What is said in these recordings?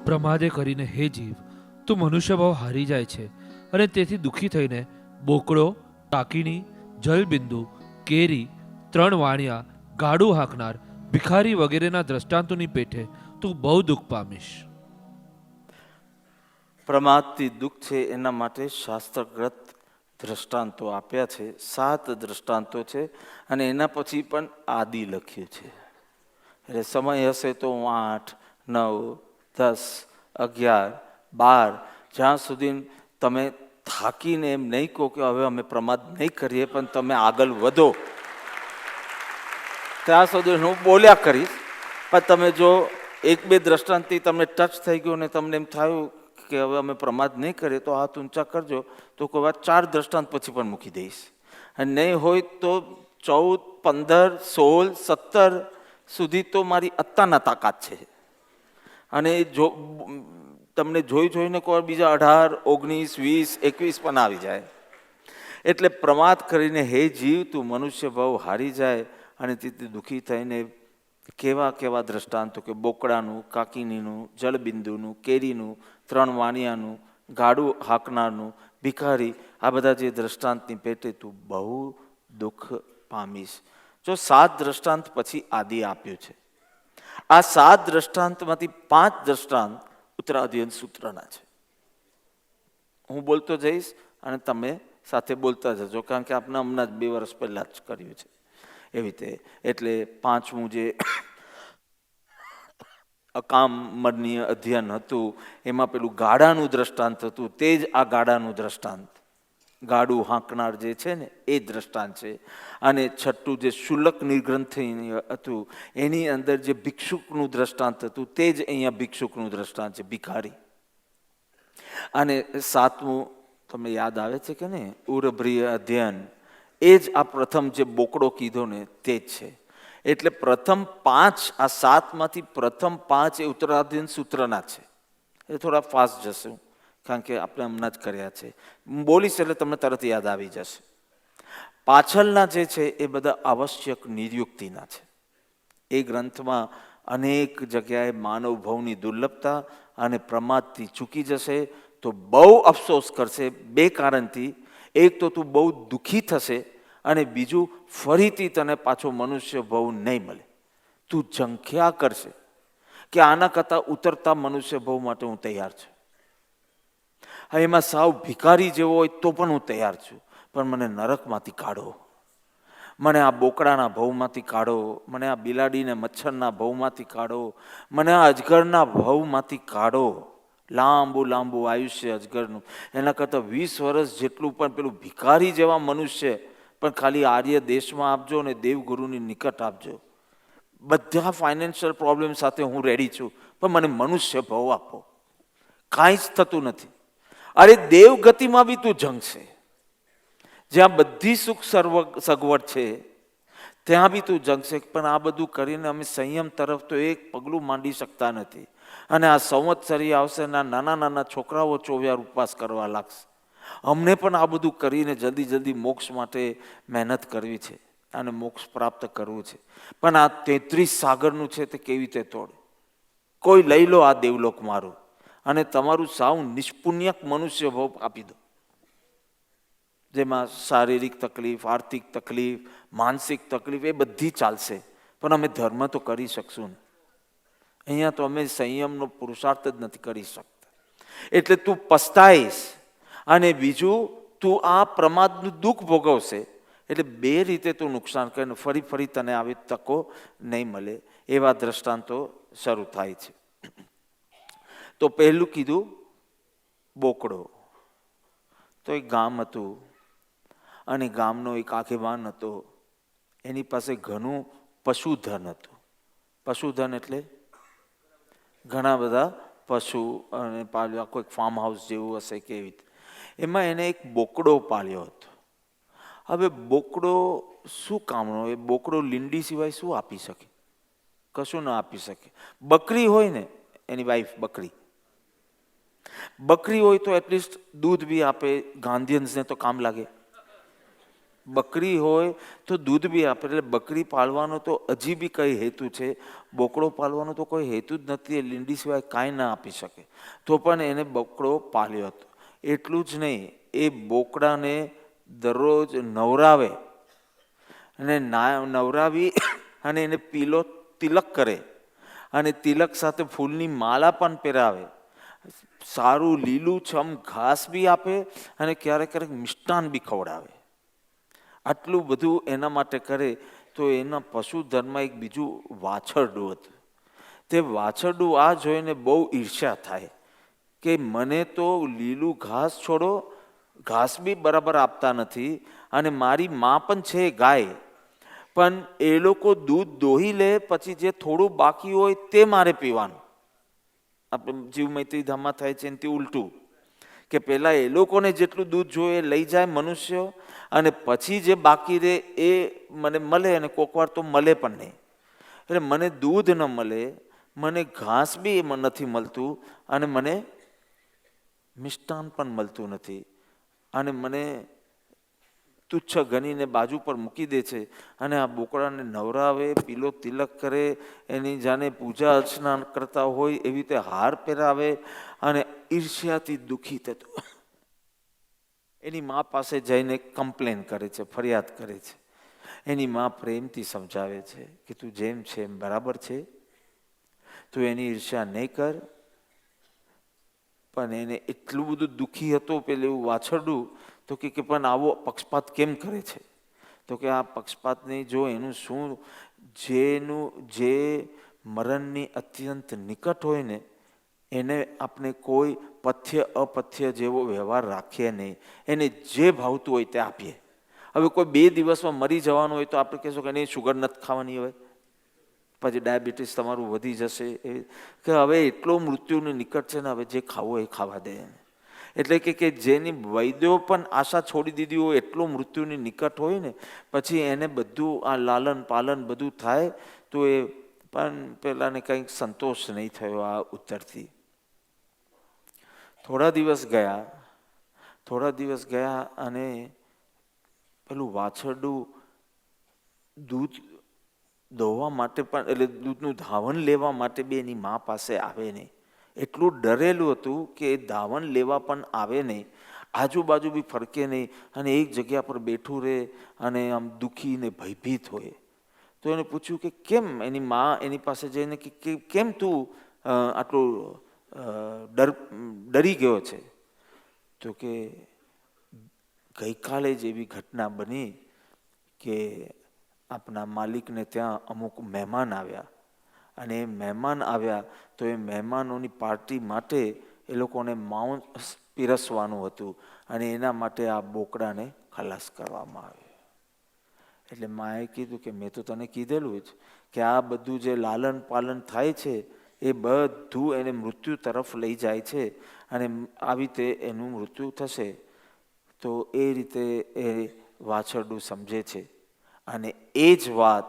પ્રમાદે કરીને હે જીવ, તું મનુષ્ય ભાવ હારી જાય છે અને તેથી દુઃખી થઈને બોકડો, ટાકીણી, જલબિંદુ, કેરી, 3 વાણિયા, ગાડું હાંકનાર, ભિખારી વગેરેના દ્રષ્ટાંતોની પેઠે તું બહુ દુઃખ પામીશ. પ્રમાદથી દુઃખ છે એના માટે શાસ્ત્રગ્રત દ્રષ્ટાંતો આપ્યા છે. 7 દ્રષ્ટાંતો છે અને એના પછી પણ આદિ લખ્યું છે. એટલે સમય હશે તો હું 8, 9, 10, 11, 12 જ્યાં સુધી તમે થાકીને એમ નહીં કહો કે હવે અમે પ્રમાદ નહીં કરીએ, પણ તમે આગળ વધો ત્યાં સુધી હું બોલ્યા કરીશ. પણ તમે જો 1-2 દ્રષ્ટાંતથી તમને ટચ થઈ ગયું ને તમને એમ થયું કે હવે અમે પ્રમાદ નહીં કરીએ તો હાથ ઊંચા કરજો, તો કોઈ વાત 4 દ્રષ્ટાંત પછી પણ મૂકી દઈશ. અને નહીં હોય તો 14, 15, 16, 17 સુધી તો મારી અત્તાના તાકાત છે. અને જો તમને જોઈને કોઈ બીજા 18, 19, 20, 21 પણ આવી જાય. એટલે પ્રમાદ કરીને હે જીવ તું મનુષ્ય ભાવ હારી જાય અને તેથી દુઃખી થઈને કેવા કેવા દ્રષ્ટાંતો કે બોકડાનું, કાકીનીનું, જળબિંદુનું, કેરીનું, 3 વાણિયાનું, ગાડું હાંકનારનું, ભિખારી, આ બધા જે દ્રષ્ટાંતની પેટે તું બહુ દુઃખ પામીશ. જો 7 દ્રષ્ટાંત પછી આદિ આપ્યું છે. આ 7 દ્રષ્ટાંતમાંથી 5 દ્રષ્ટાંત ઉત્તરાધ્યયન સૂત્રના છે. હું બોલતો જઈશ અને તમે સાથે બોલતા જજો, કારણ કે આપણે હમણાં જ 2 વર્ષ પહેલા જ કર્યું છે એવી રીતે. એટલે 5મું જે અકામર્ણીય અધ્યયન હતું એમાં પેલું ગાડાનું દ્રષ્ટાંત હતું, તે જ આ ગાડાનું દ્રષ્ટાંત, ગાડું હાંકનાર જે છે ને એ દ્રષ્ટાંત છે. અને 6ઠું જે શુલ્ક નિર્ગ્રંથિ હતું એની અંદર જે ભિક્ષુકનું દ્રષ્ટાંત હતું તે જ અહીંયા ભિક્ષુકનું દ્રષ્ટાંત છે, ભિખારી. અને 7મું તમને યાદ આવે છે કે ને, ઉરભ્રિય અધ્યયન, એ જ આ પ્રથમ જે બોકડો કીધો ને તે જ છે. એટલે પ્રથમ 5, આ 7માંથી પ્રથમ 5 એ ઉત્તરાધ્યયન સૂત્રના છે. એ થોડા ફાસ્ટ જશે કારણ કે આપણે હમણાં જ કર્યા છે. બોલીશ એટલે તમને તરત યાદ આવી જશે. પાછળના જે છે એ બધા આવશ્યક નિર્યુક્તિના છે. એ ગ્રંથમાં અનેક જગ્યાએ માનવ ભવની દુર્લભતા અને પ્રમાદથી ચૂકી જશે તો બહુ અફસોસ કરશે 2 કારણથી. એક તો તું બહુ દુઃખી થશે અને બીજું ફરીથી તને પાછો મનુષ્ય ભવ નહીં મળે. તું ઝંખ્યા કરશે કે આના કરતાં ઉતરતા મનુષ્ય ભવ માટે હું તૈયાર છું. હા, એમાં સાવ ભિખારી જેવો હોય તો પણ હું તૈયાર છું, પણ મને નરકમાંથી કાઢો, મને આ બોકડાના ભવમાંથી કાઢો, મને આ બિલાડીને મચ્છરના ભવમાંથી કાઢો, મને આ અજગરના ભવમાંથી કાઢો. લાંબુ લાંબુ આયુષ્ય અજગરનું, એના કરતાં 20 વર્ષ જેટલું પણ પેલું ભિખારી જેવા મનુષ્ય પણ ખાલી આર્ય દેશમાં આપજો ને દેવગુરુની નિકટ આપજો. બધા ફાઇનાન્શિયલ પ્રોબ્લેમ સાથે હું રેડી છું, પણ મને મનુષ્ય ભાવ આપો. કાંઈ જ થતું નથી. અરે દેવગતિમાં બી તું જંગશે, જ્યાં બધી સુખ સગવડ છે ત્યાં બી તું જંગશે. પણ આ બધું કરીને અમે સંયમ તરફ તો એક પગલું માંડી શકતા નથી. અને આ સંવત્સરી આવશે, નાના નાના છોકરાઓ 24 ઉપવાસ કરવા લાગશે. અમને પણ આ બધું કરીને જલ્દી મોક્ષ માટે મહેનત કરવી છે અને મોક્ષ પ્રાપ્ત કરવું છે. પણ આ 33 સાગરનું છે તે કેવી રીતે તોડે? કોઈ લઈ લો આ દેવલોક મારું અને તમારું સાવ નિષ્પુણ્યક મનુષ્ય ભાવ આપી દો, જેમાં શારીરિક તકલીફ, આર્થિક તકલીફ, માનસિક તકલીફ એ બધી ચાલશે, પણ અમે ધર્મ તો કરી શકશું ને. અહીંયા તો અમે સંયમનો પુરુષાર્થ જ નથી કરી શકતા. એટલે તું પસ્તાઈશ અને બીજું તું આ પ્રમાદનું દુઃખ ભોગવશે. એટલે 2 રીતે તું નુકસાન કરે, ફરી તને આવી તકો નહીં મળે. એવા દ્રષ્ટાંતો શરૂ થાય છે. તો પહેલું કીધું બોકડો. તો એક ગામ હતું અને ગામનો એક આગેવાન હતો. એની પાસે ઘણું પશુધન હતું. પશુધન એટલે ઘણા બધા પશુ અને પાળ્યા, કોઈક ફાર્મ હાઉસ જેવું હશે કે એવી. એમાં એને એક બોકડો પાળ્યો હતો. હવે બોકડો શું કામનો? એ બોકડો લીંડી સિવાય શું આપી શકે? કશું ના આપી શકે. બકરી હોય ને, એની વાઈફ બકરી હોય તો એટલીસ્ટ દૂધ બી આપે, ગાંધીયન્સને તો કામ લાગે. બકરી હોય તો દૂધ બી આપે. એટલે બકરી પાળવાનો તો હજી બી કઈ હેતુ છે, બોકડો પાળવાનો તો કોઈ હેતુ જ નથી. એ લીંડી સિવાય કાંઈ ના આપી શકે, તો પણ એને બોકડો પાળ્યો હતો. એટલું જ નહીં, એ બોકડાને દરરોજ નવરાવે અને નવરાવી અને એને પીલો તિલક કરે અને તિલક સાથે ફૂલની માળા પણ પહેરાવે, સારું લીલું છમ ઘાસ બી આપે અને ક્યારેક ક્યારેક મિષ્ટાન બી ખવડાવે. આટલું બધું એના માટે કરે. તો એના પશુ ધનમાં એક બીજું વાછરડું હતું. તે વાછરડું આ જોઈને બહુ ઈર્ષ્યા થાય કે મને તો લીલું ઘાસ છોડો, ઘાસ બી બરાબર આપતા નથી, અને મારી માં પણ છે ગાય, પણ એ લોકો દૂધ દોહી લે, પછી જે થોડું બાકી હોય તે મારે પીવાનું. આપણે જીવ મૈત્રી ધામમાં થાય છે એનાથી ઉલટું, કે પહેલાં એ લોકોને જેટલું દૂધ જોઈએ લઈ જાય મનુષ્યો, અને પછી જે બાકી રહે એ મને મળે, અને કોકવાર તો મળે પણ નહીં. એટલે મને દૂધ ન મળે, મને ઘાસ બી એમાં નથી મળતું, અને મને મિષ્ટાન પણ મળતું નથી, અને મને તુચ્છ ગણીને બાજુ પર મૂકી દે છે. અને આ બોકડાને નવરાવે, પીલો તિલક કરે, એની જાણે પૂજા અર્ચના કરતા હોય એવી રીતે હાર પહેરાવે, અને ઈર્ષ્યાથી દુઃખી થતો એની મા પાસે જઈને કમ્પ્લેન કરે છે, ફરિયાદ કરે છે. એની મા પ્રેમથી સમજાવે છે કે તું જેમ છે એમ બરાબર છે, તું એની ઈર્ષ્યા નહીં કર. પણ એને એટલું બધું દુઃખી હતો પેલું એવું વાછરડું, તો કે પણ આવો પક્ષપાત કેમ કરે છે? તો કે આ પક્ષપાત નહીં, જો એનું શું, જે મરણની અત્યંત નિકટ હોય ને એને આપણે કોઈ પથ્ય અપથ્ય જેવો વ્યવહાર રાખીએ નહીં, એને જે ભાવતું હોય તે આપીએ. હવે કોઈ 2 દિવસમાં મરી જવાનું હોય તો આપણે કહેશું કે નહીં શુગર નથી ખાવાની, હવે પછી ડાયાબિટીસ તમારું વધી જશે, કે હવે એટલો મૃત્યુની નિકટ છે ને, હવે જે ખાવું એ ખાવા દે. એટલે કે જેની વૈદ્યો પણ આશા છોડી દીધી હોય, એટલો મૃત્યુની નિકટ હોય ને, પછી એને બધું આ લાલન પાલન બધું થાય, તો એ પણ પેલાને કંઈક સંતોષ નહીં થયો આ ઉત્તરથી. થોડા દિવસ ગયા અને પેલું વાછરડું દૂધ દોવા માટે પણ, એટલે દૂધનું ધાવન લેવા માટે બી એની મા પાસે આવે નહીં. એટલું ડરેલું હતું કે એ ધાવન લેવા પણ આવે નહીં, આજુબાજુ બી ફરકે નહીં, અને એક જગ્યા પર બેઠું રહે અને આમ દુઃખી ને ભયભીત હોય. તો એને પૂછ્યું કે કેમ? એની મા એની પાસે જઈને કે કેમ તું આટલું ડરી ગયો છે? તો કે ગઈકાલે જ એવી ઘટના બની કે આપણા માલિકને ત્યાં અમુક મહેમાન આવ્યા, અને એ મહેમાન આવ્યા તો એ મહેમાનોની પાર્ટી માટે એ લોકોને માંસ પીરસવાનું હતું, અને એના માટે આ બોકડાને ખલાસ કરવામાં આવ્યો. એટલે માએ કીધું કે મેં તો તને કીધેલું જ કે આ બધું જે લાલન પાલન થાય છે એ બધું એને મૃત્યુ તરફ લઈ જાય છે, અને આવી રીતે એનું મૃત્યુ થશે. તો એ રીતે એ વાછરડું સમજે છે, અને એ જ વાત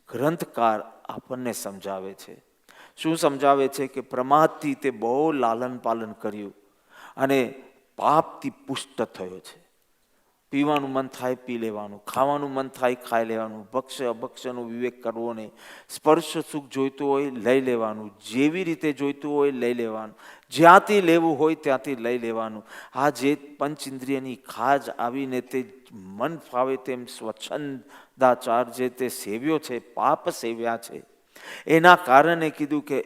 ગ્રંથકાર આપણને સમજાવે છે. શું સમજાવે છે? કે પ્રમાદથી તે બહુ લાલન પાલન કર્યું અને પાપથી પુષ્ટ થયો છે. પીવાનું મન થાય પી લેવાનું, ખાવાનું મન થાય ખાઈ લેવાનું, ભક્ષ્ય અભક્ષ્યનો વિવેક કરવો નહીં, સ્પર્શ સુખ જોઈતું હોય લઈ લેવાનું, જેવી રીતે જોઈતું હોય લઈ લેવાનું, જ્યાંથી લેવું હોય ત્યાંથી લઈ લેવાનું. આ જે પંચેન્દ્રિયની ખાજ આવીને તે મન ફાવે તેમ સ્વચ્છંદાચાર જે તે સેવ્યો છે, પાપ સેવ્યા છે, એના કારણે કીધું કે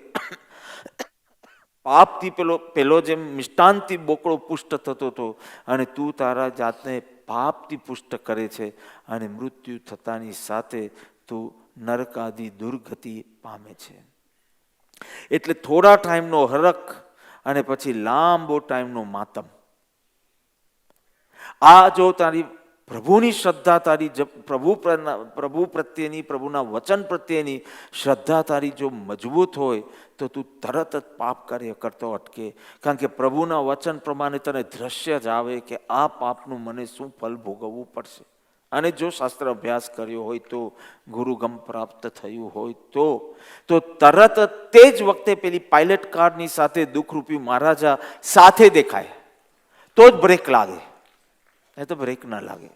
પાપથી પેલો જેમ મિષ્ટાનથી બોકડો પુષ્ટ થતો હતો, અને તું તારા જાતને પાપથી પુષ્ટ કરે છે, અને મૃત્યુ થતાની સાથે તું નરકાદી દુર્ગતિ પામે છે. એટલે થોડા ટાઈમનો હરખ અને પછી લાંબો ટાઈમનો માતમ. આ જો તારી પ્રભુની શ્રદ્ધા, તારી પ્રભુ પ્રત્યેની, પ્રભુના વચન પ્રત્યેની શ્રદ્ધા તારી જો મજબૂત હોય તો તું તરત જ પાપ કાર્ય કરતો અટકે. કારણ કે પ્રભુના વચન પ્રમાણે તને દ્રશ્ય જ આવે કે આ પાપનું મને શું ફલ ભોગવવું પડશે. અને જો શાસ્ત્ર અભ્યાસ કર્યો હોય તો, ગુરુગમ પ્રાપ્ત થયું હોય તો તરત તે જ વખતે પેલી પાયલટ કારની સાથે દુઃખરૂપી મહારાજા સાથે દેખાય તો જ બ્રેક લાગે, નહીં તો બ્રેક ના લાગે.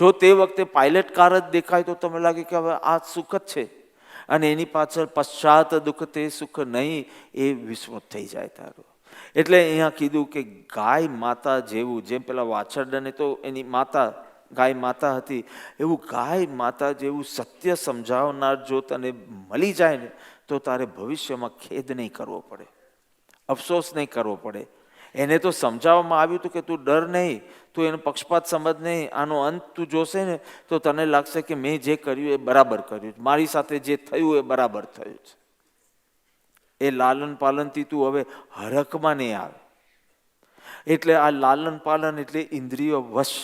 જો તે વખતે પાયલટ કાર જ દેખાય તો તમે લાગે કે હવે આ સુખ જ છે, અને એની પાછળ પશ્ચાત દુઃખ તે સુખ નહીં, એ વિસ્મૃત થઈ જાય તારું. એટલે અહીંયા કીધું કે ગાય માતા જેવું, જેમ પેલા વાછરડાને તો એની માતા ગાય માતા હતી, એવું ગાય માતા જેવું સત્ય સમજાવનાર જો તને મળી જાય ને તો તારે ભવિષ્યમાં ખેદ નહીં કરવો પડે, અફસોસ નહીં કરવો પડે. એને તો સમજાવવામાં આવ્યું હતું કે તું ડર નહીં, તું એનો પક્ષપાત સમજ નહીં, આનો અંત તું જોશે ને તો તને લાગશે કે મેં જે કર્યું એ બરાબર કર્યું, મારી સાથે જે થયું એ બરાબર થયું છે. એ લાલન પાલનથી તું હવે હરખમાં નહીં આવે. એટલે આ લાલન પાલન એટલે ઇન્દ્રિયો વશ,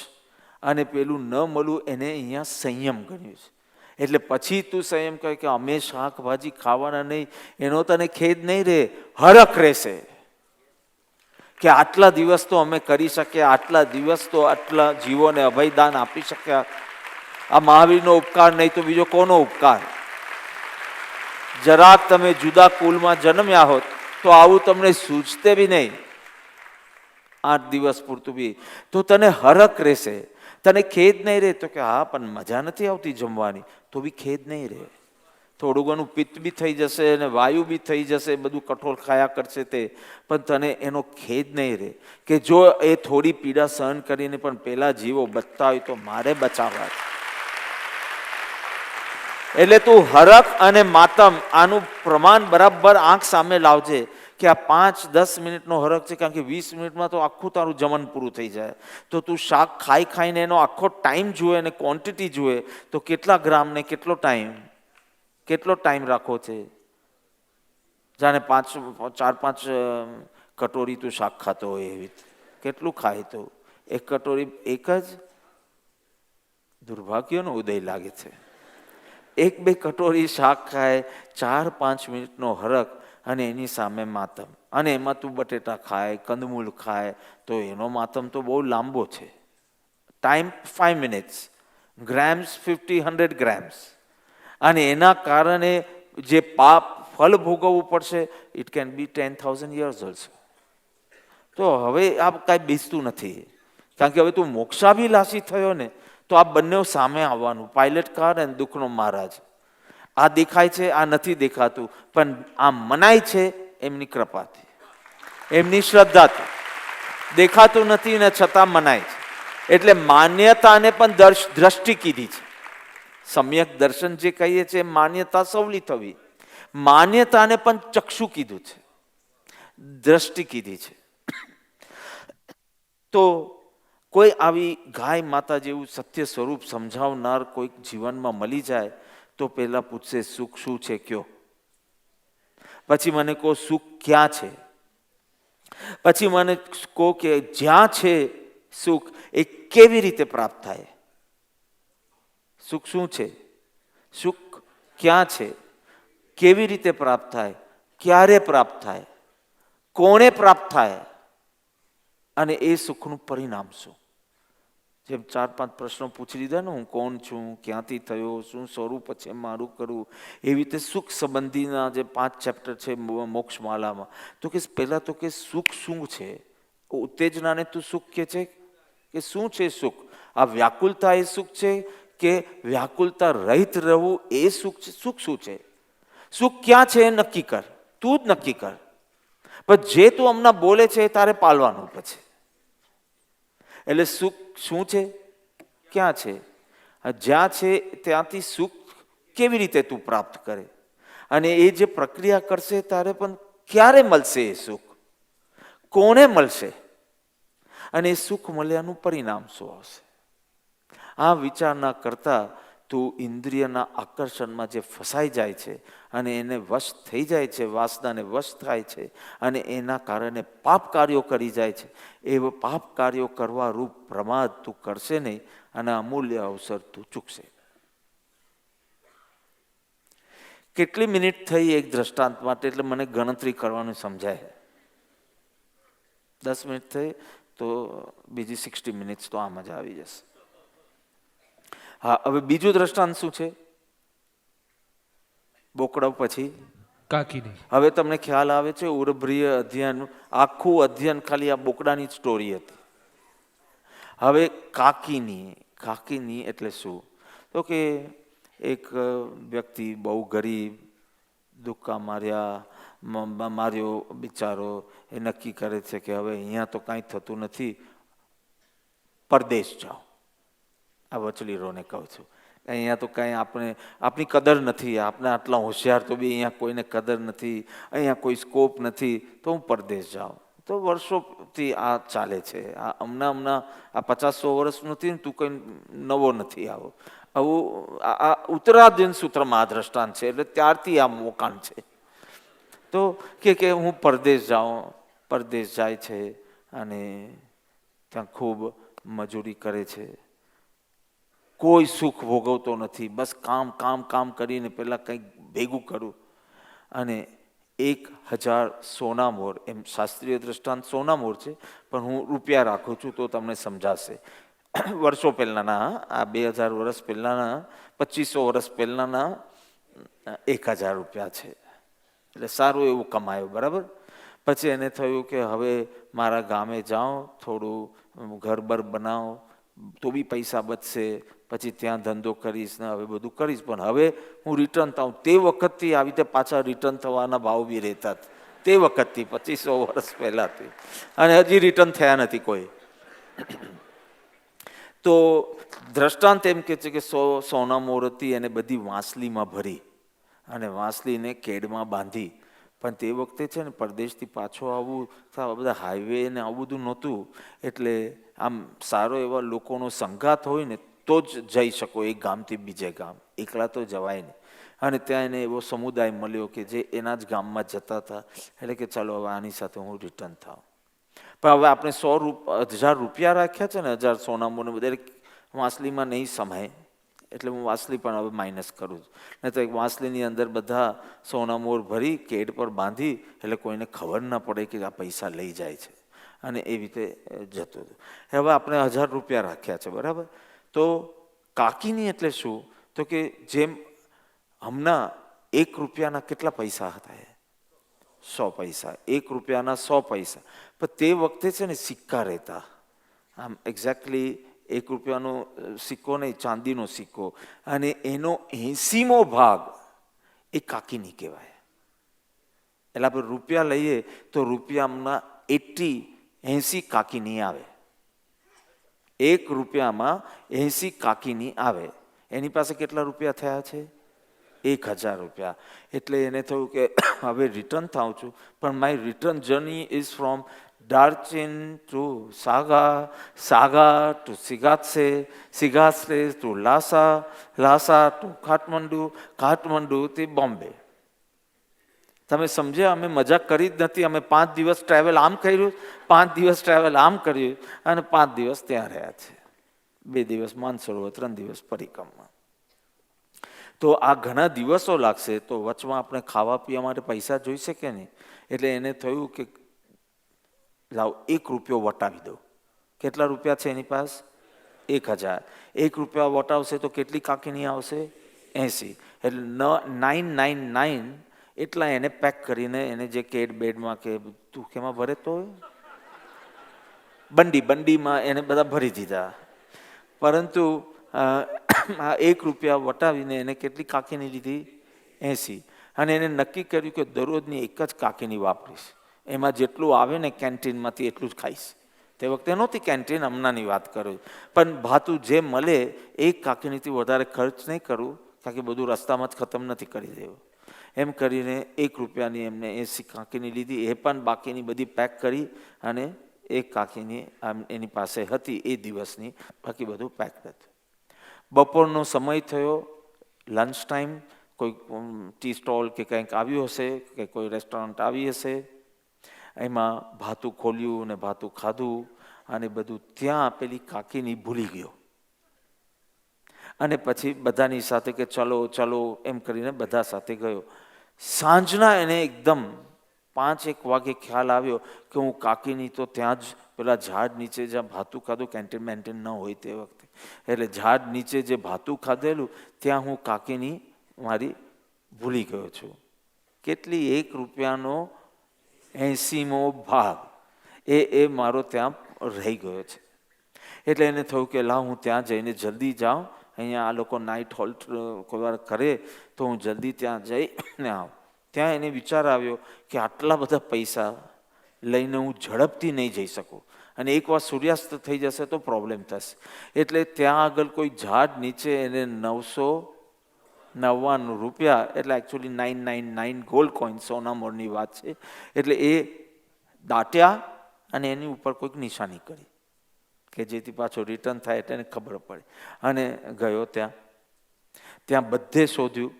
અને પેલું ન મળવું એને અહીંયા સંયમ ગણ્યું છે. એટલે પછી તું સંયમ કહે કે અમે શાકભાજી ખાવાના નહીં, એનો તને ખેદ નહીં રહે, હરખ રહેશે કે આટલા દિવસ તો અમે કરી શક્યા, આટલા દિવસ તો આટલા જીવોને અભયદાન આપી શક્યા. આ મહાવીરનો ઉપકાર નહીં તો બીજો કોનો ઉપકાર? જરાક તમે જુદા કુલમાં જન્મ્યા હોત તો આવું તમને સૂઝતે બી નહીં, 8 દિવસ પૂરતું બી, તો તને હરખ રહેશે, તને ખેદ નહીં રહે. તો કે હા પણ મજા નથી આવતી જમવાની, તો બી ખેદ નહીં રહે. થોડું ઘણું પિત્ત બી થઈ જશે અને વાયુ બી થઈ જશે, બધું કઠોળ ખાયા કરશે તે, પણ તને એનો ખેદ નહીં રહે કે જો એ થોડી પીડા સહન કરીને પણ પેલા જીવો બચતા હોય તો મારે બચાવવા છે. એટલે તું હરખ અને માતમ આનું પ્રમાણ બરાબર આંખ સામે લાવજે કે આ 5-10 મિનિટનો હરખ છે, કારણ કે 20 મિનિટમાં તો આખું તારું જમન પૂરું થઈ જાય. તો તું શાક ખાઈને એનો આખો ટાઈમ જુએ અને ક્વોન્ટિટી જુએ તો કેટલા ગ્રામ ને કેટલો ટાઈમ રાખવો છે. જાણે 4-5 કટોરી તું શાક ખાતો હોય એવી કેટલું ખાય, તો એક કટોરી એક જ દુર્ભાગ્યનો ઉદય લાગે છે. 1-2 કટોરી શાક ખાય, 4-5 મિનિટનો હરખ અને એની સામે માતમ, અને એમાં તું બટેટા ખાય, કંદમૂળ ખાય તો એનો માતમ તો બહુ લાંબો છે. ટાઈમ 5 મિનિટ્સ, ગ્રામ્સ 50-100 ગ્રામ્સ, અને એના કારણે જે પાપ ફલ ભોગવવું પડશે, it can be 10,000 years also. તો હવે આ કાંઈ બેસતું નથી, કારણ કે હવે તું મોક્ષાભિલાષી થયો ને તો આ બંને સામે આવવાનું, પાયલટ કાર અને દુઃખનો મહારાજ. આ દેખાય છે, આ નથી દેખાતું, પણ આ મનાય છે એમની કૃપાથી, એમની શ્રદ્ધાથી. દેખાતું નથી ને છતાં મનાય છે. એટલે માન્યતાને પણ દ્રષ્ટિ કીધી છે. સમ્યક દર્શન જે કહીએ છીએ માન્યતા સવલી થવી, માન્યતાને પણ ચક્ષુ કીધું છે, દ્રષ્ટિ કીધી છે. તો કોઈ આવી ગાય માતા જેવું સત્ય સ્વરૂપ સમજાવનાર કોઈક જીવનમાં મળી જાય તો પહેલા પૂછશે સુખ શું છે કયો, પછી મને કહો સુખ ક્યાં છે, પછી મને કહો કે જ્યાં છે સુખ એ કેવી રીતે પ્રાપ્ત થાય. સુખ શું છે, સુખ ક્યાં છે, કેવી રીતે પ્રાપ્ત થાય, ક્યારે પ્રાપ્ત થાય, કોણે પ્રાપ્ત થાય, અને એ સુખનું પરિણામ શું. જેમ 4-5 પ્રશ્નો પૂછી લીધા ને, હું કોણ છું, ક્યાંથી થયો, શું સ્વરૂપ છે મારું કરવું, એવી રીતે સુખ સંબંધીના જે 5 ચેપ્ટર છે મોક્ષમાલામાં, તો કે પહેલા તો કે સુખ શું છે. ઉત્તેજનાને તું સુખ કે છે કે શું છે સુખ? આ વ્યાકુલતા એ સુખ છે કે વ્યાકુલતા રહિત રહેવું એ સુખ છે? સુખ શું છે? સુખ ક્યાં છે એ નક્કી કર, તું જ નક્કી કર. પણ જે તું હમણાં બોલે છે એ તારે પાલવાનું પછી. એટલે સુખ શું છે, ક્યાં છે, જ્યાં છે ત્યાંથી સુખ કેવી રીતે તું પ્રાપ્ત કરે, અને એ જે પ્રક્રિયા કરશે તારે પણ ક્યારે મળશે એ સુખ, કોને મળશે, અને એ સુખ મળ્યાનું પરિણામ શું આવશે. આ વિચારના કરતા તું ઇન્દ્રિયના આકર્ષણમાં જે ફસાઈ જાય છે અને એને વશ થઈ જાય છે, વાસનાને વશ થાય છે અને એના કારણે પાપ કાર્યો કરી જાય છે, એવા પાપ કાર્યો કરવા રૂપ પ્રમાદ તું કરશે નહીં અને અમૂલ્ય અવસર તું ચૂકશે. કેટલી મિનિટ થઈ એક દ્રષ્ટાંત માટે, એટલે મને ગણતરી કરવાનું સમજાય. 10 મિનિટ થઈ તો બીજી 60 મિનિટ્સ તો આમ જ આવી જશે. હા, હવે બીજું દ્રષ્ટાંત શું છે? બોકડા પછી કાકીની. હવે તમને ખ્યાલ આવે છે, ઉર્ભ્રીય અધ્યયન, આખું અધ્યયન ખાલી આ બોકડાની સ્ટોરી હતી. હવે કાકીની, કાકીની એટલે શું? તો કે એક વ્યક્તિ બહુ ગરીબ, દુક્કા માર્યો બિચારો, એ નક્કી કરે છે કે હવે અહીંયા તો કાંઈ થતું નથી, પરદેશ જાઓ. આ વચલીરોને કહું છું, અહીંયા તો કાંઈ આપણી કદર નથી, આપણે આટલા હોશિયાર તો બી અહીંયા કોઈને કદર નથી, અહીંયા કોઈ સ્કોપ નથી, તો હું પરદેશ જાઉં. તો વર્ષોથી આ ચાલે છે. આ હમણાં આ 50-100 વર્ષ નથી ને, તું કંઈ નવો નથી આવો. આવું આ ઉત્તરાધીન સૂત્રમાં આ દ્રષ્ટાંત છે, એટલે ત્યારથી આ મોકાણ છે. તો કે હું પરદેશ જાઉં, પરદેશ જાય છે અને ત્યાં ખૂબ મજૂરી કરે છે, કોઈ સુખ ભોગવતો નથી, બસ કામ કામ કામ કરીને પહેલાં કંઈક ભેગું કરું. અને 1000 સોના મોર, એમ શાસ્ત્રીય દ્રષ્ટાંત સોના મોર છે, પણ હું રૂપિયા રાખું છું તો તમને સમજાશે. વર્ષો પહેલાંના, આ 2000 વર્ષ પહેલાંના, 2500 વર્ષ પહેલાંના 1000 રૂપિયા છે. એટલે સારું એવું કમાયું, બરાબર. પછી એને થયું કે હવે મારા ગામે જાઉં, થોડું ઘર-બર બનાવો તો બી પૈસા બચશે, પછી ત્યાં ધંધો કરીશ ને હવે બધું કરીશ, પણ હવે હું રિટર્ન થાઉં. તે વખતથી આવી રીતે પાછા રિટર્ન થવાના ભાવ બી રહેતા, તે વખતથી 2500 વર્ષ પહેલાંથી, અને હજી રિટર્ન થયા નથી કોઈ. તો દ્રષ્ટાંત એમ કે છે કે સોના મોર હતી એને બધી વાંસલીમાં ભરી અને વાંસલીને કેડમાં બાંધી. પણ તે વખતે છે ને પરદેશથી પાછો આવવું, બધા હાઈવે ને આવું બધું નહોતું, એટલે આમ સારો એવા લોકોનો સંગાત હોય ને તો જ જઈ શકો એક ગામથી બીજે ગામ, એકલા તો જવાય નહીં. અને ત્યાં એને એવો સમુદાય મળ્યો કે જે એના જ ગામમાં જતા હતા, એટલે કે ચાલો હવે આની સાથે હું રિટર્ન થાઉં. પણ હવે આપણે 1000 રૂપિયા રાખ્યા છે ને, 1000 સોના મોરને બધા વાંસલીમાં નહીં સમાય, એટલે હું વાંસલી પણ હવે માઇનસ કરું છું. નહીં તો એક વાંસલીની અંદર બધા સોના મોર ભરી કેડ પર બાંધી, એટલે કોઈને ખબર ના પડે કે આ પૈસા લઈ જાય છે, અને એવી રીતે જતું હતું. હવે આપણે 1000 રૂપિયા રાખ્યા છે, બરાબર. તો કાકીની એટલે શું? તો કે જેમ હમણાં 1 રૂપિયાના કેટલા પૈસા હતા? 100 પૈસા. 1 રૂપિયાના 100 પૈસા. પણ તે વખતે છે ને સિક્કા રહેતા, આમ એક્ઝેક્ટલી 1 રૂપિયાનો સિક્કો નહીં, ચાંદીનો સિક્કો, અને એનો 80મો ભાગ એ કાકીની કહેવાય. એટલે આપણે રૂપિયા લઈએ તો રૂપિયામાં 80 કાકીની આવે. 1 રૂપિયામાં 80 કાકીની આવે. એની પાસે કેટલા રૂપિયા થયા છે? 1000 રૂપિયા. એટલે એને થયું કે હવે રિટર્ન થાઉં છું, પણ my return journey is from Darchin to Saga to Sigatse to Lhasa to Kathmandu to Bombay. તમે સમજ્યા? અમે મજાક કરી જ નથી. અમે 5 દિવસ ટ્રાવેલ આમ કર્યું, 5 દિવસ ટ્રાવેલ આમ કર્યું, અને 5 દિવસ ત્યાં રહ્યા છે. 2 દિવસ માનસરોવર, 3 દિવસ પરિક્રમા. તો આ ઘણા દિવસો લાગશે, તો વચમાં આપણે ખાવા પીવા માટે પૈસા જોઈશે કે નહીં? એટલે એને થયું કે લાવ 1 રૂપિયો વટાવી દો. કેટલા રૂપિયા છે એની પાસે? 1000. 1 રૂપિયા વટાવશે તો કેટલી કાકીની આવશે? 80. એટલે 999 એટલા એને પેક કરીને, એને જે કેડ બેડમાં કે તું કેમાં ભરે તો બંડીમાં એને બધા ભરી દીધા. પરંતુ આ 1 રૂપિયા વટાવીને એને કેટલી કાકીની લીધી? 80. અને એને નક્કી કર્યું કે દરરોજની એક જ કાકીની વાપરીશ, એમાં જેટલું આવે ને કેન્ટીનમાંથી એટલું જ ખાઈશ. તે વખતે નહોતી કેન્ટીન, હમણાંની વાત કરું. પણ ભાતું જે મળે 1 કાકીનીથી વધારે ખર્ચ નહીં કરું, કારણ કે બધું રસ્તામાં જ ખતમ નથી કરી દેવું. એમ કરીને 1 રૂપિયાની એમને 80 કાકીની લીધી. એ પણ બાકીની બધી પેક કરી, અને 1 કાકીની એની પાસે હતી એ દિવસની, બાકી બધું પેક હતું. બપોરનો સમય થયો, લંચ ટાઈમ. કોઈ ટી સ્ટોલ કે કંઈક આવ્યું હશે, કે કોઈ રેસ્ટોરન્ટ આવી હશે. એમાં ભાતું ખોલ્યું ને ભાતું ખાધું, અને બધું ત્યાં પેલી કાકીની ભૂલી ગયો. અને પછી બધાની સાથે કે ચલો ચલો એમ કરીને બધા સાથે ગયો. સાંજના એને એકદમ 5-1 વાગે ખ્યાલ આવ્યો કે હું કાકીની તો ત્યાં જ પેલા ઝાડ નીચે જ્યાં ભાતું ખાધું, કેન્ટીન મેન્ટીન ન હોય તે વખતે, એટલે ઝાડ નીચે જે ભાતું ખાધેલું ત્યાં હું કાકીની મારી ભૂલી ગયો છું. કેટલી? 1 રૂપિયાનો 80મો ભાગ એ મારો ત્યાં રહી ગયો છે. એટલે એને થયું કે લાવ હું ત્યાં જઈને જલ્દી જાઉં, અહીંયા આ લોકો નાઇટ હોલ્ટ કોઈ વાર કરે તો હું જલ્દી ત્યાં જઈને આવું. ત્યાં એને વિચાર આવ્યો કે આટલા બધા પૈસા લઈને હું ઝડપથી નહીં જઈ શકું અને એકવાર સૂર્યાસ્ત થઈ જશે તો પ્રોબ્લેમ થશે. એટલે ત્યાં આગળ કોઈ ઝાડ નીચે એને 999 રૂપિયા, એટલે એકચ્યુઅલી 999 ગોલ્ડ કોઈન, સોના મોરની વાત છે, એટલે એ દાટ્યા અને એની ઉપર કોઈક નિશાની કરી કે જેથી પાછો રિટર્ન થાય એટલે એને ખબર પડે. અને ગયો ત્યાં બધે શોધ્યું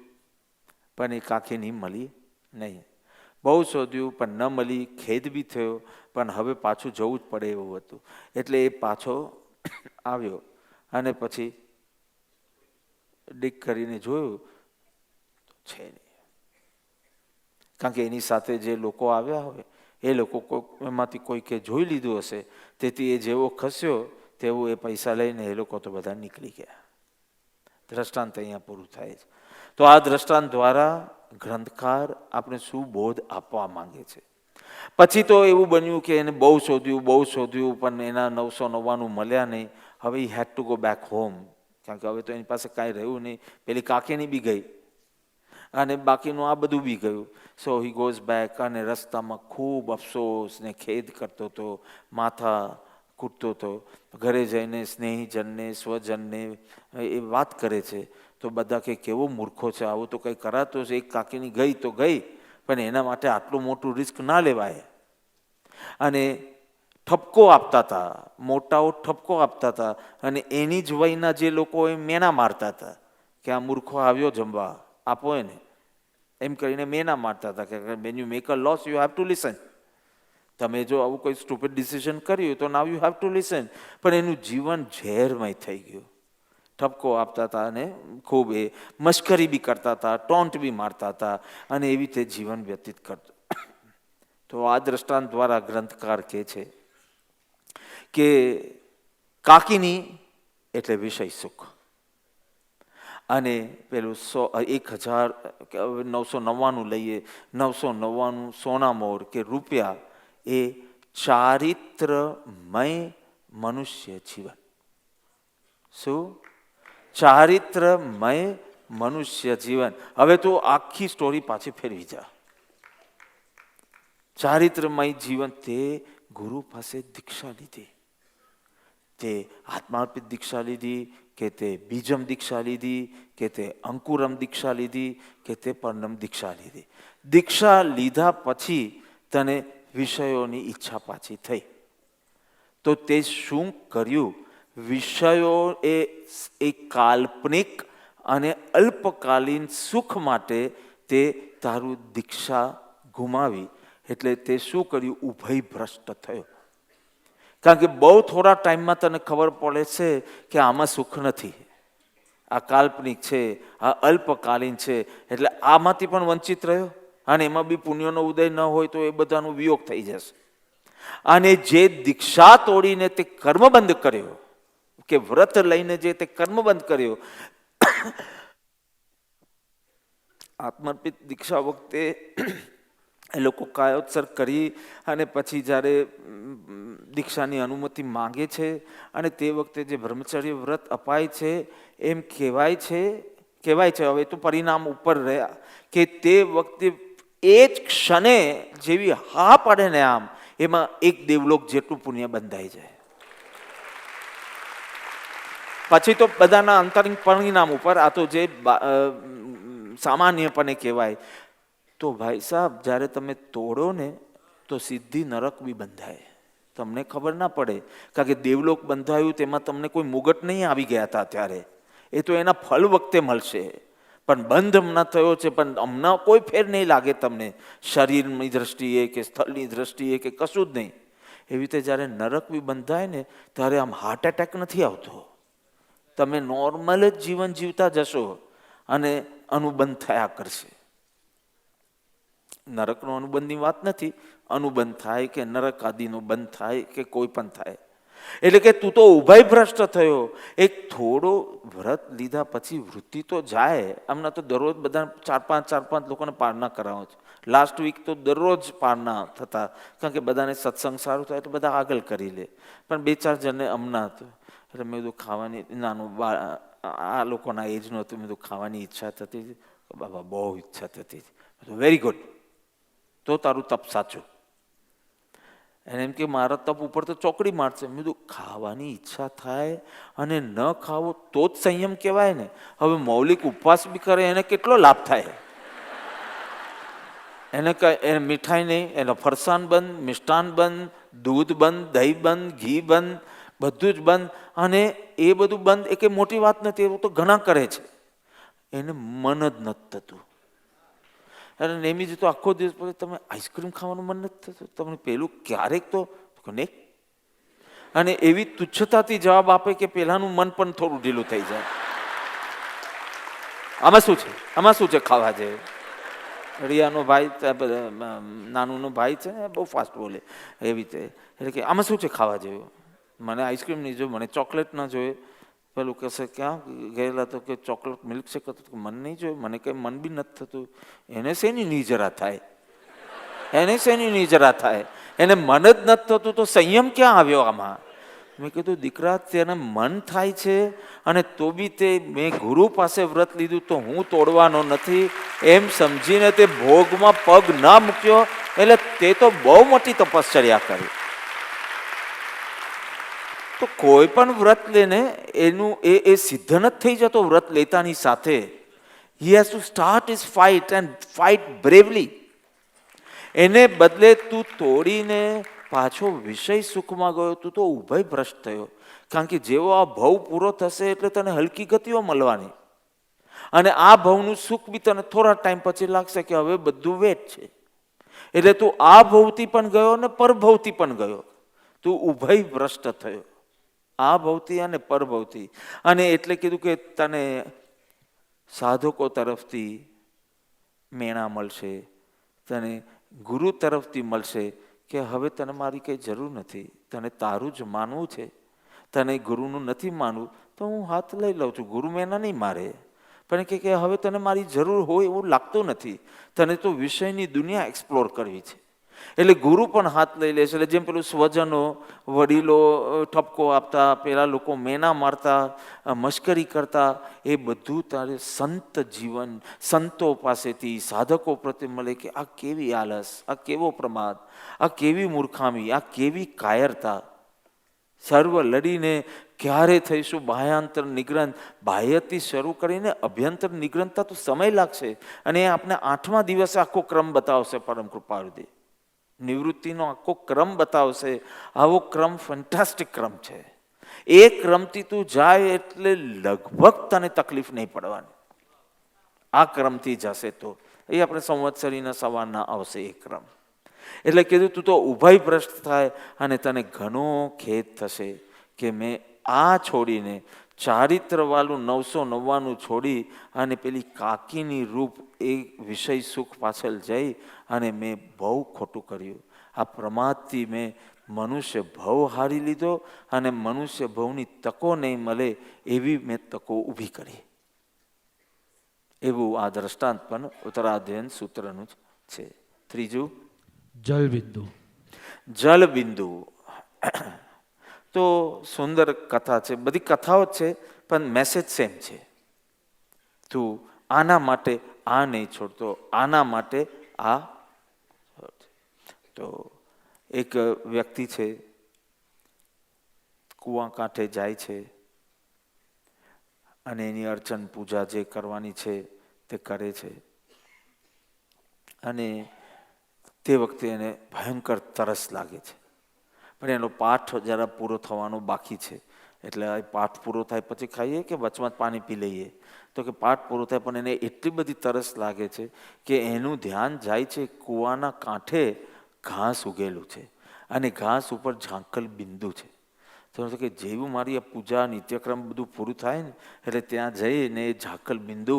પણ એ કાંખીની મળી નહીં. બહુ શોધ્યું પણ ન મળી, ખેદ બી થયો, પણ હવે પાછું જવું જ પડે એવું હતું. એટલે એ પાછો આવ્યો અને પછી ડીક કરીને જોયું છે નહીં, કારણ કે એની સાથે જે લોકો આવ્યા હોય એ લોકો એમાંથી કોઈકે જોઈ લીધું હશે, તેથી એ જેવો ખસ્યો તેવું એ પૈસા લઈને એ લોકો તો બધા નીકળી ગયા. દ્રષ્ટાંત અહીંયા પૂરું થાય છે. તો આ દ્રષ્ટાંત દ્વારા ગ્રંથકાર આપણે શું બોધ આપવા માંગે છે? પછી તો એવું બન્યું કે એને બહુ શોધ્યું પણ એના 999 મળ્યા નહીં. હવે હી હેડ ટુ ગો બેક હોમ, કારણ કે હવે તો એની પાસે કાંઈ રહ્યું નહીં. પેલી કાકીની બી ગઈ અને બાકીનું આ બધું બી ગયું. સો હી ગોઝ બેક અને રસ્તામાં ખૂબ અફસોસ ને ખેદ કરતો હતો, માથા કૂટતો હતો. ઘરે જઈને સ્નેહીજનને, સ્વજનને એ વાત કરે છે તો બધા કે કેવો મૂર્ખો છે, આવું તો કંઈ કરાતો છે. એક કાકીની ગઈ તો ગઈ, પણ એના માટે આટલું મોટું રિસ્ક ના લેવાય. અને ઠપકો આપતા હતા, મોટાઓ ઠપકો આપતા હતા અને એની જ વયના જે લોકો એ મેના મારતા હતા કે આ મૂર્ખો આવ્યો જમવા, આપો એને, એમ કરીને મેના મારતા હતા કે when you make a loss you have to listen. તમે જો આવું કોઈ સ્ટુપિડ ડિસિઝન કર્યું તો now you have to listen. પણ એનું જીવન ઝેરમય થઈ ગયું. ઠપકો આપતા હતા અને ખૂબ એ મશ્કરી બી કરતા હતા, ટોન્ટ બી મારતા હતા અને એવી રીતે જીવન વ્યતીત કરતો. તો આ દ્રષ્ટાંત દ્વારા ગ્રંથકાર કહે છે કે કાકીની એટલે વિષય સુખ, અને પેલું 1999 લઈએ, 999 સોના મોર કે રૂપિયા એ ચારિત્રમય મનુષ્ય જીવન. શું? ચારિત્રમય મનુષ્ય જીવન. હવે તો આખી સ્ટોરી પાછી ફેરવી જા. ચારિત્રમય જીવન, તે ગુરુ પાસે દીક્ષા લીધી, તે આત્માર્પિત દીક્ષા લીધી કે તે બીજમ દીક્ષા લીધી કે તે અંકુરમ દીક્ષા લીધી કે તે પર્ણમ દીક્ષા લીધી. દીક્ષા લીધા પછી તને વિષયોની ઈચ્છા પાછી થઈ તો તે શું કર્યું? વિષયો એ કાલ્પનિક અને અલ્પકાલીન સુખ માટે તે તારું દીક્ષા ગુમાવી. એટલે તે શું કર્યું? ઉભય ભ્રષ્ટ થયો. કારણ કે બહુ થોડા ટાઈમમાં તને ખબર પડે છે કે આમાં સુખ નથી, આ કાલ્પનિક છે, આ અલ્પકાલીન છે, એટલે આમાંથી પણ વંચિત રહ્યો. અને એમાં બી પુણ્યનો ઉદય ન હોય તો એ બધાનો વિયોગ થઈ જશે. અને જે દીક્ષા તોડીને તે કર્મબંધ કર્યો, કે વ્રત લઈને જે તે કર્મબંધ કર્યો, આત્મર્પિત દીક્ષા વખતે એ લોકો કાયોત્સર કરી અને પછી જ્યારે દીક્ષાની અનુમતિ માંગે છે અને તે વખતે જે બ્રહ્મચર્ય વ્રત અપાય છે એમ કહેવાય છે, હવે તો પરિણામ ઉપર રહ્યા કે તે વખતે એ જ ક્ષણે જેવી હા પડે ને આમ, એમાં એક દેવલોક જેટલું પુણ્ય બંધાઈ જાય. પછી તો બધાના અંતરિંગ પરિણામ ઉપર, આ તો જે સામાન્યપણે કહેવાય. તો ભાઈ સાહેબ, જ્યારે તમે તોડો ને તો સીધી નરક બી બંધાય, તમને ખબર ના પડે. કારણ કે દેવલોક બંધાયું તેમાં તમને કોઈ મુગટ નહીં આવી ગયા હતા ત્યારે, એ તો એના ફળ વખતે મળશે. પણ બંધ હમણાં થયો છે, પણ હમણાં કોઈ ફેર નહીં લાગે તમને શરીરની દ્રષ્ટિએ કે સ્થળની દ્રષ્ટિએ કે કશું જ નહીં. એવી રીતે જ્યારે નરક બી બંધાય ને ત્યારે આમ હાર્ટ એટેક નથી આવતો, તમે નોર્મલ જ જીવન જીવતા જશો અને અનુબંધ થયા કરશે. નરકનો અનુબંધની વાત નથી, અનુબંધ થાય કે નરક આદિનો બંધ થાય કે કોઈ પણ થાય. એટલે કે તું તો ઉભય ભ્રષ્ટ થયો. એક થોડો વ્રત લીધા પછી વૃત્તિ તો જાય. હમણાં તો દરરોજ બધા 4-5 લોકોને પારણા કરાવો છે. લાસ્ટ વીક તો દરરોજ પારણા થતા, કારણ કે બધાને સત્સંગ સારું થાય એટલે બધા આગળ કરી લે. પણ 2-4 જણને હમણાં હતું એટલે મેં કીધું ખાવાની નાનું આ લોકોના એજનું હતું. મેં કીધું ખાવાની ઈચ્છા થતી હતી. બાબા બહુ ઈચ્છા થતી હતી. વેરી ગુડ, તો તારું તપ સાચું. એને એમ કે મારા તપ ઉપર તો ચોકડી મારશે. મેં કીધું ખાવાની ઈચ્છા થાય અને ન ખાવો તો જ સંયમ કહેવાય ને. હવે મૌલિક ઉપવાસ બી કરે એને કેટલો લાભ થાય? એને એને મીઠાઈ નહીં, એનો ફરસાણ બંધ, મિષ્ટાન બંધ, દૂધ બંધ, દહીં બંધ, ઘી બંધ, બધું જ બંધ. અને એ બધું બંધ એ કંઈ મોટી વાત નથી, એવું તો ઘણા કરે છે. એને મન જ નથી થતું. અને નેમીજી તો આખો દિવસ પછી તમે આઈસ્ક્રીમ ખાવાનું મન નથી થતું, તમને પેલું ક્યારેક તો નહીં. અને એવી તુચ્છતાથી જવાબ આપે કે પેલાનું મન પણ થોડું ઢીલું થઈ જાય. આમાં શું છે? આમાં શું છે ખાવા જેવું? રિયાનો ભાઈ નાનુનો ભાઈ છે ને, બહુ ફાસ્ટ બોલે એવી રીતે. એટલે કે આમાં શું છે ખાવા જેવું? મને આઈસ્ક્રીમ નહીં જોઈએ, મને ચોકલેટ ના જોઈએ. પેલું કહેશે ક્યાં ગયેલા તો કે ચોકલેટ મિલ્કશેક હતું. મન નહીં જોઈએ, મને કંઈ મન બી નથી થતું. એને શેની નિજરા થાય? એને શેની નિજરા થાય? એને મન જ નથી થતું તો સંયમ ક્યાં આવ્યો આમાં? મેં કીધું દીકરા તેને મન થાય છે અને તો બી તે મેં ગુરુ પાસે વ્રત લીધું તો હું તોડવાનો નથી એમ સમજીને તે ભોગમાં પગ ના મૂક્યો. એટલે તે તો બહુ મોટી તપશ્ચર્યા કરી. તો કોઈ પણ વ્રત લેને એનું એ સિદ્ધ નથી થઈ જતો વ્રત લેતાની સાથે. He has to start his fight and fight bravely. એને બદલે તું તોડીને પાછો વિષય સુખમાં ગયો, તું તો ઉભય ભ્રષ્ટ થયો. કારણ કે જેવો આ ભવ પૂરો થશે એટલે તને હલકી ગતિઓ મળવાની. અને આ ભવનું સુખ બી તને થોડા ટાઈમ પછી લાગશે કે હવે બધું વેટ છે. એટલે તું આ ભવથી પણ ગયો ને પરભવથી પણ ગયો. તું ઉભય ભ્રષ્ટ થયો, આ ભવથી અને પરભવથી. અને એટલે કીધું કે તને સાધકો તરફથી મેણા મળશે, તને ગુરુ તરફથી મળશે કે હવે તને મારી કંઈ જરૂર નથી, તને તારું જ માનવું છે, તને ગુરુનું નથી માનવું તો હું હાથ લઈ લઉં છું. ગુરુ મેના નહીં મારે, પણ કે હવે તને મારી જરૂર હોય એવું લાગતું નથી, તને તો વિષયની દુનિયા એક્સપ્લોર કરવી છે. એટલે ગુરુ પણ હાથ લઈ લે છે. એટલે જેમ પેલું સ્વજનો વડીલો ઠપકો આપતા, પેલા લોકો મેના મારતા, મશ્કરી કરતા, એ બધું તારે સંત જીવન સંતો પાસેથી સાધકો પ્રત્યે મળે કે આ કેવી આલસ, આ કેવો પ્રમાદ, આ કેવી મૂર્ખામી, આ કેવી કાયરતા. સર્વ લડીને ક્યારે થઈશું બાહ્યાંતર નિગ્રંથ? બાહ્યથી શરૂ કરીને અભ્યંતર નિગ્રંથતા તો સમય લાગશે. અને એ આપણે 8મા દિવસે આખો ક્રમ બતાવશે પરમ કૃપાળુદે. નિવૃત્તિનો આખો ક્રમ બતાવશે. આવો ક્રમ ફેન્ટાસ્ટિક ક્રમ છે. એ ક્રમથી તું જાય એટલે લગભગ તને તકલીફ નહીં પડવાની. આ ક્રમથી જશે તો એ આપણે સંવત્સરીના સવારના આવશે એ ક્રમ. એટલે કીધું તું તો ઉભય ભ્રષ્ટ થાય અને તને ઘણો ખેદ થશે કે મેં આ છોડીને ચારિત્રવાળું 999 છોડી અને પેલી કાકીની રૂપ એ વિષય સુખ પાછળ જઈ અને મેં બહુ ખોટું કર્યું. આ પ્રમાદથી મેં મનુષ્ય ભવ હારી લીધો અને મનુષ્ય ભવની તકો નહીં મળે એવી મેં તકો ઊભી કરી. એવું આ દ્રષ્ટાંત પણ ઉત્તરાધ્યયન સૂત્રનું છે. ત્રીજું જલબિંદુ. જલબિંદુ તો સુંદર કથા છે. બધી કથાઓ જ છે પણ મેસેજ સેમ છે. તું આના માટે આ નહીં છોડતો, આના માટે આ. તો એક વ્યક્તિ છે, કૂવા કાંઠે જાય છે અને એની અર્ચન પૂજા જે કરવાની છે તે કરે છે. અને તે વખતે એને ભયંકર તરસ લાગે છે, પણ એનો પાઠ જરા પૂરો થવાનો બાકી છે. એટલે આ પાઠ પૂરો થાય પછી ખાઈએ કે વચમાં પાણી પી લઈએ? તો કે પાઠ પૂરો થાય, પણ એને એટલી બધી તરસ લાગે છે કે એનું ધ્યાન જાય છે કૂવાના કાંઠે ઘાસ ઉગેલું છે અને ઘાસ ઉપર ઝાંકલ બિંદુ છે. તો કે જેવું મારી આ પૂજા નિત્યક્રમ બધું પૂરું થાય ને એટલે ત્યાં જઈને એ ઝાંકલ બિંદુ,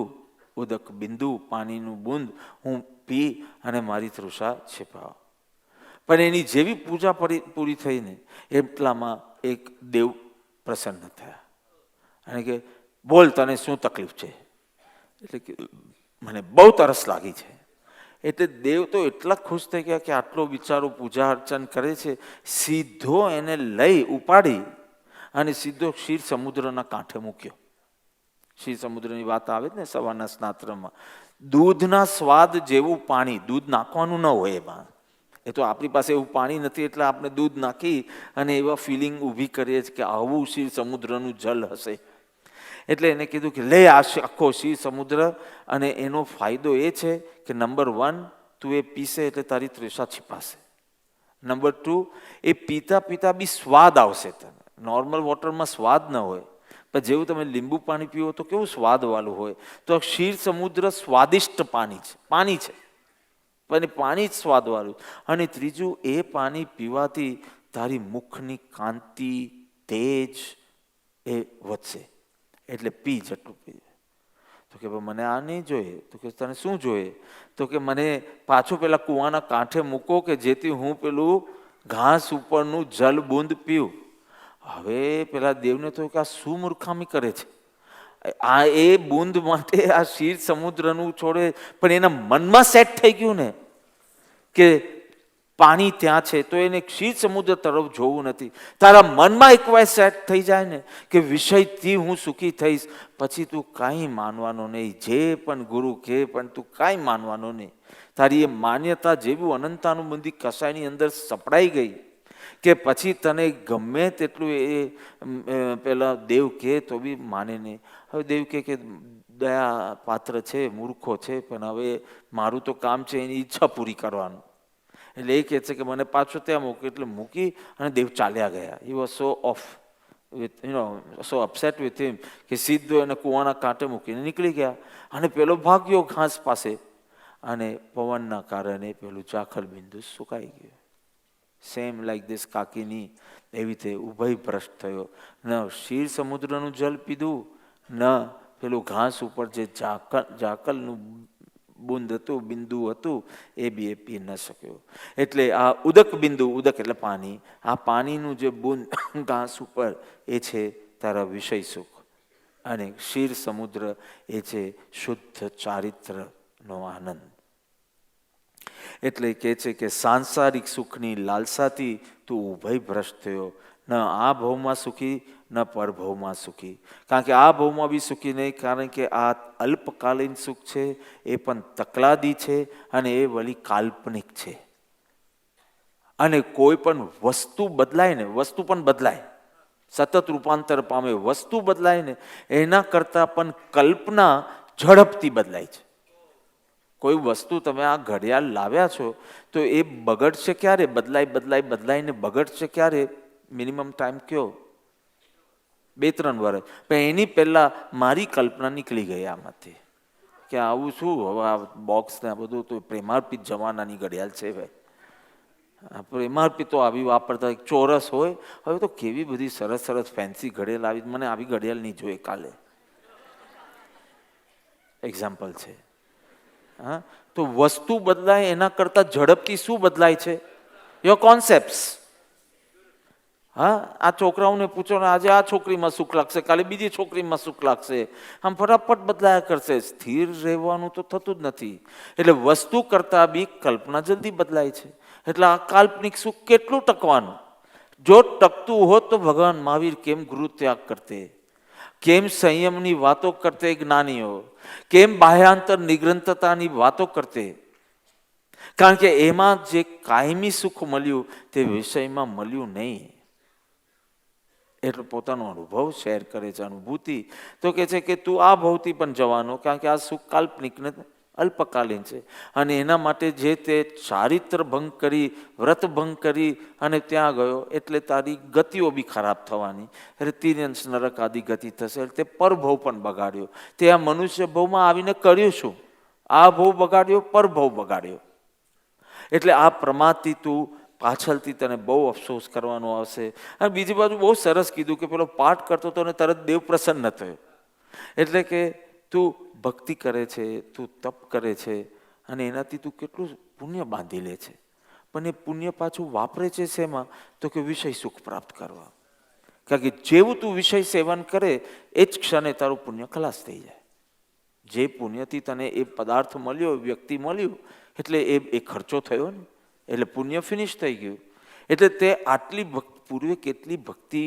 ઉદક બિંદુ, પાણીનું બૂંદ હું પી અને મારી તૃષા છિપાવ. પણ એની જેવી પૂજા પૂરી થઈને એટલામાં એક દેવ પ્રસન્ન થયા અને કે બોલ તને શું તકલીફ છે? એટલે કે મને બહુ તરસ લાગી છે. એટલે દેવ તો એટલા ખુશ થઈ ગયા કે આટલો બિચારો પૂજા અર્ચન કરે છે, સીધો એને લઈ ઉપાડી અને સીધો ક્ષીર સમુદ્રના કાંઠે મૂક્યો. ક્ષીર સમુદ્રની વાત આવે ને સવારના સ્નાત્રમાં. દૂધના સ્વાદ જેવું પાણી, દૂધ નાખવાનું ન હોય એમાં, એ તો આપણી પાસે એવું પાણી નથી એટલે આપણે દૂધ નાખી અને એવા ફિલિંગ ઊભી કરીએ છીએ કે આવું ક્ષીર સમુદ્રનું જલ હશે. એટલે એને કીધું કે લે આ આખો ક્ષીર સમુદ્ર, અને એનો ફાયદો એ છે કે નંબર 1, તું એ પીશે એટલે તારી તૃષા છીપાશે. નંબર 2, એ પીતા પીતા બી સ્વાદ આવશે તને. નોર્મલ વોટરમાં સ્વાદ ન હોય, પણ જેવું તમે લીંબુ પાણી પીવો તો કેવું સ્વાદવાળું હોય, તો આ ક્ષીર સમુદ્ર સ્વાદિષ્ટ પાણી છે, પણ પાણી જ સ્વાદવાળું. અને ત્રીજું, એ પાણી પીવાથી તારી મુખની કાંતિ, તેજ એ વધશે. એટલે પી, જેટલું પી. તો કે મને આ નહીં જોઈએ. તો કે તને શું જોઈએ? તો કે મને પાછું પેલા કૂવાના કાંઠે મૂકો કે જેથી હું પેલું ઘાસ ઉપરનું જલ બૂંદ પીવું. હવે પેલા દેવને તો કે આ શું મૂર્ખામી કરે છે, આ એ બૂંદ માટે આ ક્ષીર સમુદ્રનું છોડે, પણ એના મનમાં સેટ થઈ ગયું ને કે પાણી ત્યાં છે તો એને ક્ષીર સમુદ્ર તરફ જોવું નથી. તારા મનમાં એકવાર સેટ થઈ જાય ને કે વિષયથી હું સુખી થઈશ, પછી તું કાંઈ માનવાનો નહીં. જે પણ ગુરુ કહે પણ તું કાંઈ માનવાનો નહીં. તારી એ માન્યતા જેવું અનંતાનુબંધી કસાયની અંદર સપડાઈ ગઈ કે પછી તને ગમે તેટલું એ પેલા દેવ કહે તો બી માને નહીં. હવે દેવ કે દયા પાત્ર છે, મૂર્ખો છે, પણ હવે મારું તો કામ છે એની ઈચ્છા પૂરી કરવાનું. એટલે એ કહે છે કે મને પાછો ત્યાં મૂકી. એટલે મૂકી અને દેવ ચાલ્યા ગયા. He was so of with so upset with him કે સીધો એને કૂવાના કાંઠે મૂકીને નીકળી ગયા. અને પેલો ભાગ્યો ઘાસ પાસે, અને પવનના કારણે પેલું જાખલ બિંદુ સુકાઈ ગયું. સેમ લાઈક ધીસ કાકીની એવી રીતે ઉભય ભ્રષ્ટ થયો. ન ક્ષીર સમુદ્રનું જલ પીધું, ન પેલું ઘાસ ઉપર જે જાકલનું બુંદ હતું, બિંદુ હતું, એ બી એ પી ન શક્યો. એટલે આ ઉદક બિંદુ, ઉદક એટલે પાણી, આ પાણીનું જે બુંદ ઘાસ ઉપર એ છે તારા વિષય સુખ, અને ક્ષીર સમુદ્ર એ છે શુદ્ધ ચારિત્રનો આનંદ. એટલે કહે છે કે સાંસારિક સુખની લાલસાથી તું ઉભય ભ્રષ્ટ થયો. ન આ ભવમાં સુખી, ન પરભવમાં સુખી. કારણ કે આ ભવમાં બી સુખી નહીં, કારણ કે આ અલ્પકાલીન સુખ છે, એ પણ તકલાદી છે, અને એ વળી કાલ્પનિક છે. અને કોઈ પણ વસ્તુ બદલાય ને, વસ્તુ પણ બદલાય, સતત રૂપાંતર પામે, વસ્તુ બદલાય ને એના કરતાં પણ કલ્પના ઝડપથી બદલાય છે. કોઈ વસ્તુ તમે આ ઘડિયાળ લાવ્યા છો તો એ બગડશે ક્યારે? બદલાઈને બગડશે ક્યારે? મિનિમમ ટાઈમ કયો? 2-3 વર્ષ. પણ એની પહેલા મારી કલ્પના નીકળી ગઈ આમાંથી કે આવું શું, હવે આ બોક્સ ને આ બધું તો પ્રેમાર્પિત જમાનાની ઘડિયાળ છે ભાઈ. પ્રેમાર્પિત તો આવી વાપરતા, ચોરસ હોય. હવે તો કેવી બધી સરસ સરસ ફેન્સી ઘડિયાળ આવી. મને આવી ઘડિયાળ નહીં જોઈએ કાલે. એક્ઝામ્પલ છે. હા, તો વસ્તુ બદલાય એના કરતાં ઝડપથી શું બદલાય છે? Your concepts. હા, આ છોકરાઓને પૂછો ને, આજે આ છોકરીમાં સુખ લાગશે, કાલે બીજી છોકરીમાં સુખ લાગશે. આમ ફટાફટ બદલાયા કરશે. સ્થિર રહેવાનું તો થતું જ નથી. એટલે વસ્તુ કરતાં બી કલ્પના જલ્દી બદલાય છે. એટલે આ કાલ્પનિક સુખ કેટલું ટકવાનું? જો ટકતું હોત તો ભગવાન મહાવીર કેમ ગૃહ ત્યાગ કરતે? કેમ સંયમની વાતો કરતે જ્ઞાનીઓ? કેમ બાહ્યાંતર નિગ્રંથતાની વાતો કરતે? કારણ કે એમાં જે કાયમી સુખ મળ્યું તે વિષયમાં મળ્યું નહીં. એટલે પોતાનો અનુભવ શેર કરે છે, અનુભૂતિ. તો કે છે કે તું આ ભવથી પણ જવાનો, કારણ કે આ સુખ કાલ્પનિક ને અલ્પકાલીન છે. અને એના માટે જે તે ચારિત્ર ભંગ કરી, વ્રત ભંગ કરી અને ત્યાં ગયો, એટલે તારી ગતિઓ બી ખરાબ થવાની. એટલે તિર્યંશ નરક આદિ ગતિ થશે. એટલે તે પરભવ પણ બગાડ્યો. તે આ મનુષ્ય ભવમાં આવીને કર્યું શું? આ ભવ બગાડ્યો, પરભવ બગાડ્યો. એટલે આ પ્રમાદથી તું પાછળથી તને બહુ અફસોસ કરવાનો આવશે. અને બીજી બાજુ બહુ સરસ કીધું કે પેલો પાઠ કરતો હતો ને તરત દેવ પ્રસન્ન થયો. એટલે કે તું ભક્તિ કરે છે, તું તપ કરે છે, અને એનાથી તું કેટલું પુણ્ય બાંધી લે છે. પણ એ પુણ્ય પાછું વાપરે છે શેમાં? તો કે વિષય સુખ પ્રાપ્ત કરવા. કારણ કે જેવું તું વિષય સેવન કરે એ જ ક્ષણે તારું પુણ્ય ખલાસ થઈ જાય. જે પુણ્યથી તને એ પદાર્થ મળ્યો, વ્યક્તિ મળ્યું, એટલે એ ખર્ચો થયો ને, એટલે પુણ્ય ફિનિશ થઈ ગયું. એટલે તે આટલી પૂર્વે કેટલી ભક્તિ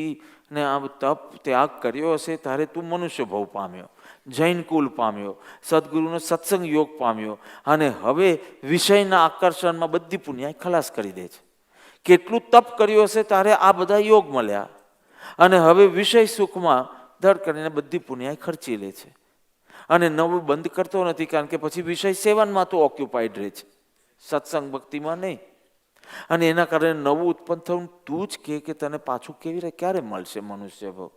ને આ તપ ત્યાગ કર્યો હશે, ત્યારે તું મનુષ્ય ભાવ પામ્યો, જૈન કુલ પામ્યો, સદગુરુનો સત્સંગ યોગ પામ્યો, અને હવે વિષયના આકર્ષણમાં બધી પુણ્યાય ખલાસ કરી દે છે. કેટલું તપ કર્યું હશે ત્યારે આ બધા યોગ મળ્યા, અને હવે વિષય સુખમાં દર કરીને બધી પુણ્યાય ખર્ચી લે છે, અને નવું બંધ કરતો નથી, કારણ કે પછી વિષય સેવનમાં તો ઓક્યુપાઈડ રહે છે, સત્સંગ ભક્તિમાં નહીં. અને એના કારણે નવું ઉત્પન્ન થયું. તું જ કે તને પાછું કેવી રીતે ક્યારે મળશે મનુષ્ય ભાવ,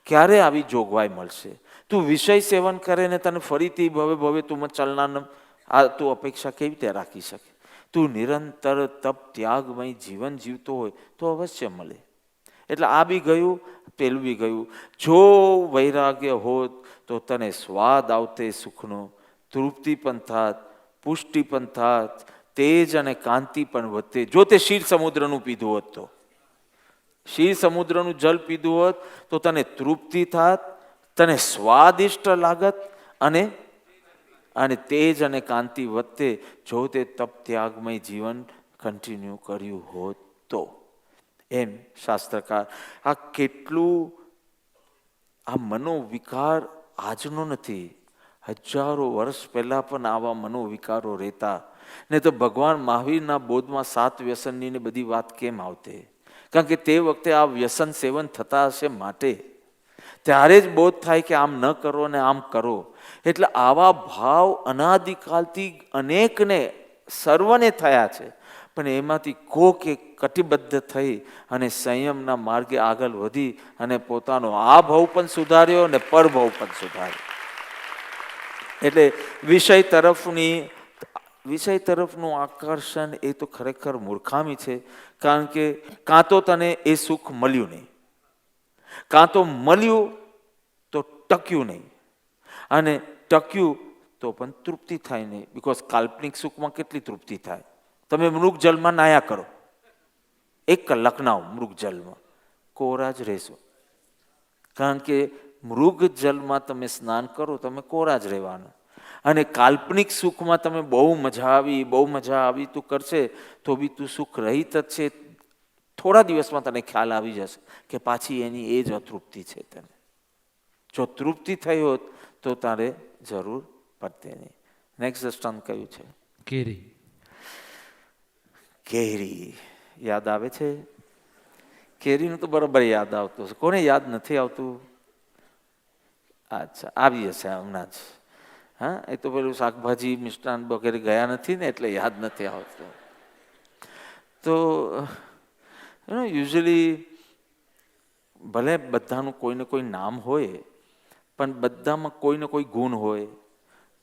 ક્યારે આવી જોગવાઈ મળશે? તું વિષય સેવન કરે ને તને ફરીથી ભવે તું ચલના આ તું અપેક્ષા કેવી રીતે રાખી શકે? તું નિરંતર તપ ત્યાગમય જીવન જીવતો હોય તો અવશ્ય મળે. એટલે આ બી ગયું, પેલું બી ગયું. જો વૈરાગ્ય હોત તો તને સ્વાદ આવતે સુખનો, તૃપ્તિ પણ થાત, પુષ્ટિ પણ થાત, તેજ અને કાંતિ પણ વધતે. જો તે ક્ષીર સમુદ્રનું પીધું હોત તો, ક્ષીર સમુદ્રનું જલ પીધું હોત તો તને તૃપ્તિ થાત, તને સ્વાદિષ્ટ લાગત, અને તેજ અને કાંતિ વધતે, જો તે તપ ત્યાગમય જીવન કન્ટિન્યુ કર્યું હોત તો. એમ શાસ્ત્રકાર આ કેટલું, આ મનોવિકાર આજનો નથી, હજારો વર્ષ પહેલા પણ આવા મનોવિકારો રહેતા. ને તો ભગવાન મહાવીરના બોધમાં 7 વ્યસનની ને બધી વાત કેમ આવતી? કારણ કે તે વખતે આ વ્યસન સેવન થતા હશે, માટે ત્યારે જ બોધ થાય કે આમ ન કરો ને આમ કરો. એટલે આવા ભાવ અનાદિકાલથી અનેકને સર્વને થયા છે, પણ એમાંથી કોકે કટિબદ્ધ થઈ અને સંયમના માર્ગે આગળ વધી અને પોતાનો આ ભાવ પણ સુધાર્યો અને પરભાવ પણ સુધાર્યો. એટલે વિષય તરફનું આકર્ષણ એ તો ખરેખર મૂર્ખામી છે. કારણ કે કાં તો તને એ સુખ મળ્યું નહીં, કાં તો મળ્યું તો ટક્યું નહીં, અને ટક્યું તો પણ તૃપ્તિ થાય નહીં. બિકોઝ કાલ્પનિક સુખમાં કેટલી તૃપ્તિ થાય? તમે મૃગ જલમાં નાયા કરો, 1 કલાક નાઓ મૃગ જલમાં, કોરા જ રહેશો. કારણ કે મૃગ જલમાં તમે સ્નાન કરો, તમે કોરા જ રહેવાના. અને કાલ્પનિક સુખમાં તમે બહુ મજા આવી તું કરશે તો બી તું સુખ રહિત જ છે. થોડા દિવસમાં તને ખ્યાલ આવી જશે કે પાછી એની એ જ અતૃપ્તિ છે. તને જો તૃપ્તિ થઈ હોત તો તારે જરૂર પડતે નહીં. નેક્સ્ટ દ્રષ્ટાંત કયું છે? કેરી. કેરી યાદ આવે છે? કેરીનું તો બરાબર યાદ આવતું હશે. કોને યાદ નથી આવતું? અચ્છા, આવી હશે હમણાં જ. હા, એ તો પેલું શાકભાજી મિષ્ટાન વગેરે ગયા નથી ને, એટલે યાદ નથી આવતું. તો યુઝ્યુઅલી ભલે બધાનું કોઈને કોઈ નામ હોય, પણ બધામાં કોઈને કોઈ ગુણ હોય,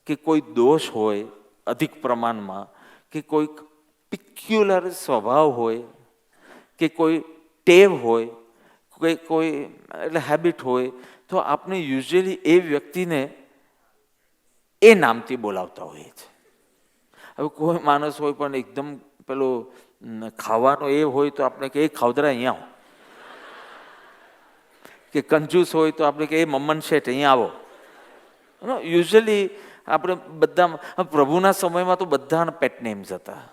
કે કોઈ દોષ હોય અધિક પ્રમાણમાં, કે કોઈ પિક્યુલર સ્વભાવ હોય, કે કોઈ ટેવ હોય, કોઈ એટલે હેબિટ હોય, તો આપણે યુઝ્યુઅલી એ વ્યક્તિને એ નામથી બોલાવતા હોઈએ છીએ. હવે કોઈ માણસ હોય પણ એકદમ પેલો ખાવાનો એ હોય તો આપણે કે એ ખાવદરા અહીંયા આવો, કે કંજૂસ હોય તો આપણે કે એ મમ્મન શેઠ અહીંયા આવો. યુઝ્યુઅલી આપણે બધા પ્રભુના સમયમાં તો બધાના પેટ નેમ્સ હતા.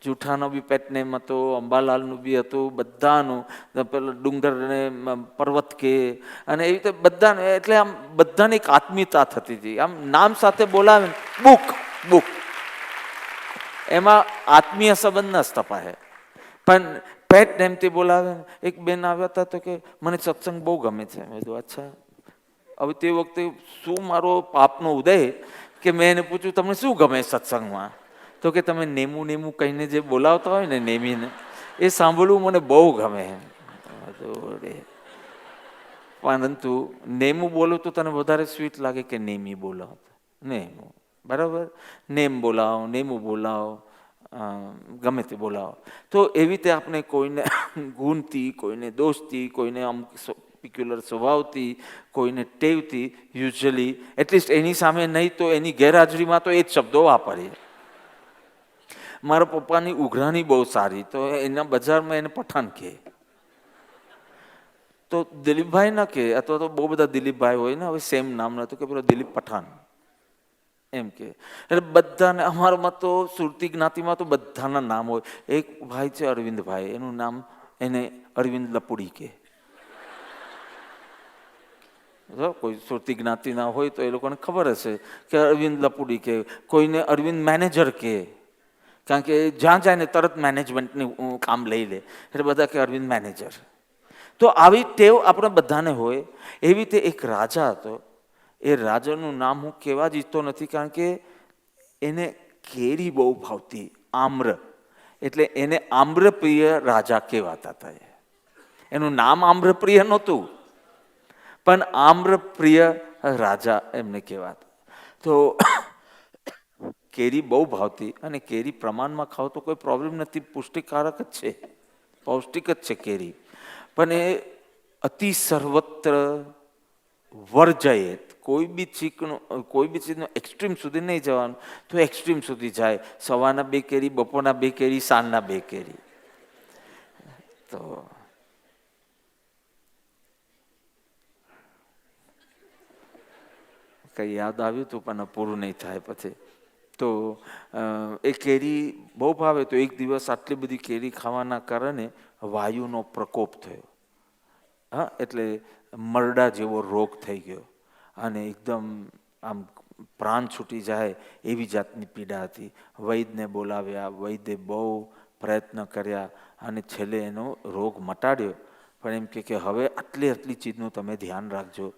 જૂઠાનો બી પેટ નેમ હતો, અંબાલાલનું બી હતું, બધાનું પેલો ડુંગર ને પર્વત કે, અને એવી રીતે બધાને, એટલે આમ બધાને એક આત્મીયતા થતી હતી. આમ નામ સાથે બોલાવે, બુક એમાં આત્મીય સંબંધ ન સ્થપાય. પણ પેટ નેમથી બોલાવે. એક બેન આવ્યા હતા તો કે મને સત્સંગ બહુ ગમે છે. મેં કીધું અચ્છા. હવે તે વખતે શું મારો પાપનો ઉદય કે મેં એને પૂછ્યું તમને શું ગમે સત્સંગમાં? તો કે તમે નેમું કહીને જે બોલાવતા હોય ને નેમીને, એ સાંભળવું મને બહુ ગમે. પરંતુ નેમું બોલો તો તને વધારે સ્વીટ લાગે કે નેમી બોલાવ? નેમું, બરાબર? નેમું બોલાવો, ગમે તે બોલાવો. તો એવી રીતે આપણે કોઈને ગુણથી, કોઈને દોષથી, કોઈને આમ પિક્યુલર સ્વભાવથી, કોઈને ટેવથી, યુઝ્યુઅલી એટલીસ્ટ એની સામે નહીં તો એની ગેરહાજરીમાં તો એ જ શબ્દો વાપરીએ. મારા પપ્પાની ઉઘરાણી બહુ સારી, તો એના બજારમાં એને પઠાણ કહે. તો દિલીપભાઈ ના કે, અથવા તો બહુ બધા દિલીપભાઈ હોય ને, હવે સેમ નામ નતું, કે પેલો દિલીપ પઠાણ. એમ કે એટલે બધાને અમારામાં તો સુરતી જ્ઞાતિમાં તો બધાના નામ હોય. એક ભાઈ છે અરવિંદભાઈ, એનું નામ એને અરવિંદ લપુડી કે. કોઈ સુરતી જ્ઞાતિના હોય તો એ લોકોને ખબર હશે કે અરવિંદ લપુડી કે. કોઈને અરવિંદ મેનેજર કે, કારણ કે જ્યાં જાય ને તરત મેનેજમેન્ટનું કામ લઈ લે એટલે બધા કે અરવિંદ મેનેજર. તો આવી ટેવ આપણે બધાને હોય. એવી રીતે એક રાજા હતો. એ રાજાનું નામ હું કહેવા જ ઈચ્છતો નથી, કારણ કે એને કેરી બહુ ભાવતી, આમ્ર, એટલે એને આમ્રપ્રિય રાજા કહેવાતા હતા. એનું નામ આમ્રપ્રિય નહોતું, પણ આમ્રપ્રિય રાજા એમને કહેવાતા. તો કેરી બહુ ભાવતી, અને કેરી પ્રમાણમાં ખાવ તો કોઈ પ્રોબ્લેમ નથી, પુષ્ટિકારક જ છે, પૌષ્ટિક જ છે કેરી. પણ એ અતિ સર્વત્ર વર્જયેત, કોઈ બી ચીજનો એક્સ્ટ્રીમ સુધી નહીં જવાનું. તો એક્સ્ટ્રીમ સુધી જાય, સવારના 2 કેરી, બપોરના 2 કેરી, સાંજના 2 કેરી. તો કંઈ યાદ આવ્યું હતું પણ પૂરું નહીં થાય પછી. તો એ કેરી બહુ ભાવે. તો એક દિવસ આટલી બધી કેરી ખાવાના કારણે વાયુનો પ્રકોપ થયો. હા, એટલે મરડા જેવો રોગ થઈ ગયો, અને એકદમ આમ પ્રાણ છૂટી જાય એવી જાતની પીડા હતી. વૈદ્યને બોલાવ્યા, વૈદ્યે બહુ પ્રયત્ન કર્યા, અને છેલ્લે એનો રોગ મટાડ્યો. પણ એમ કે હવે આટલી ચીજનું તમે ધ્યાન રાખજો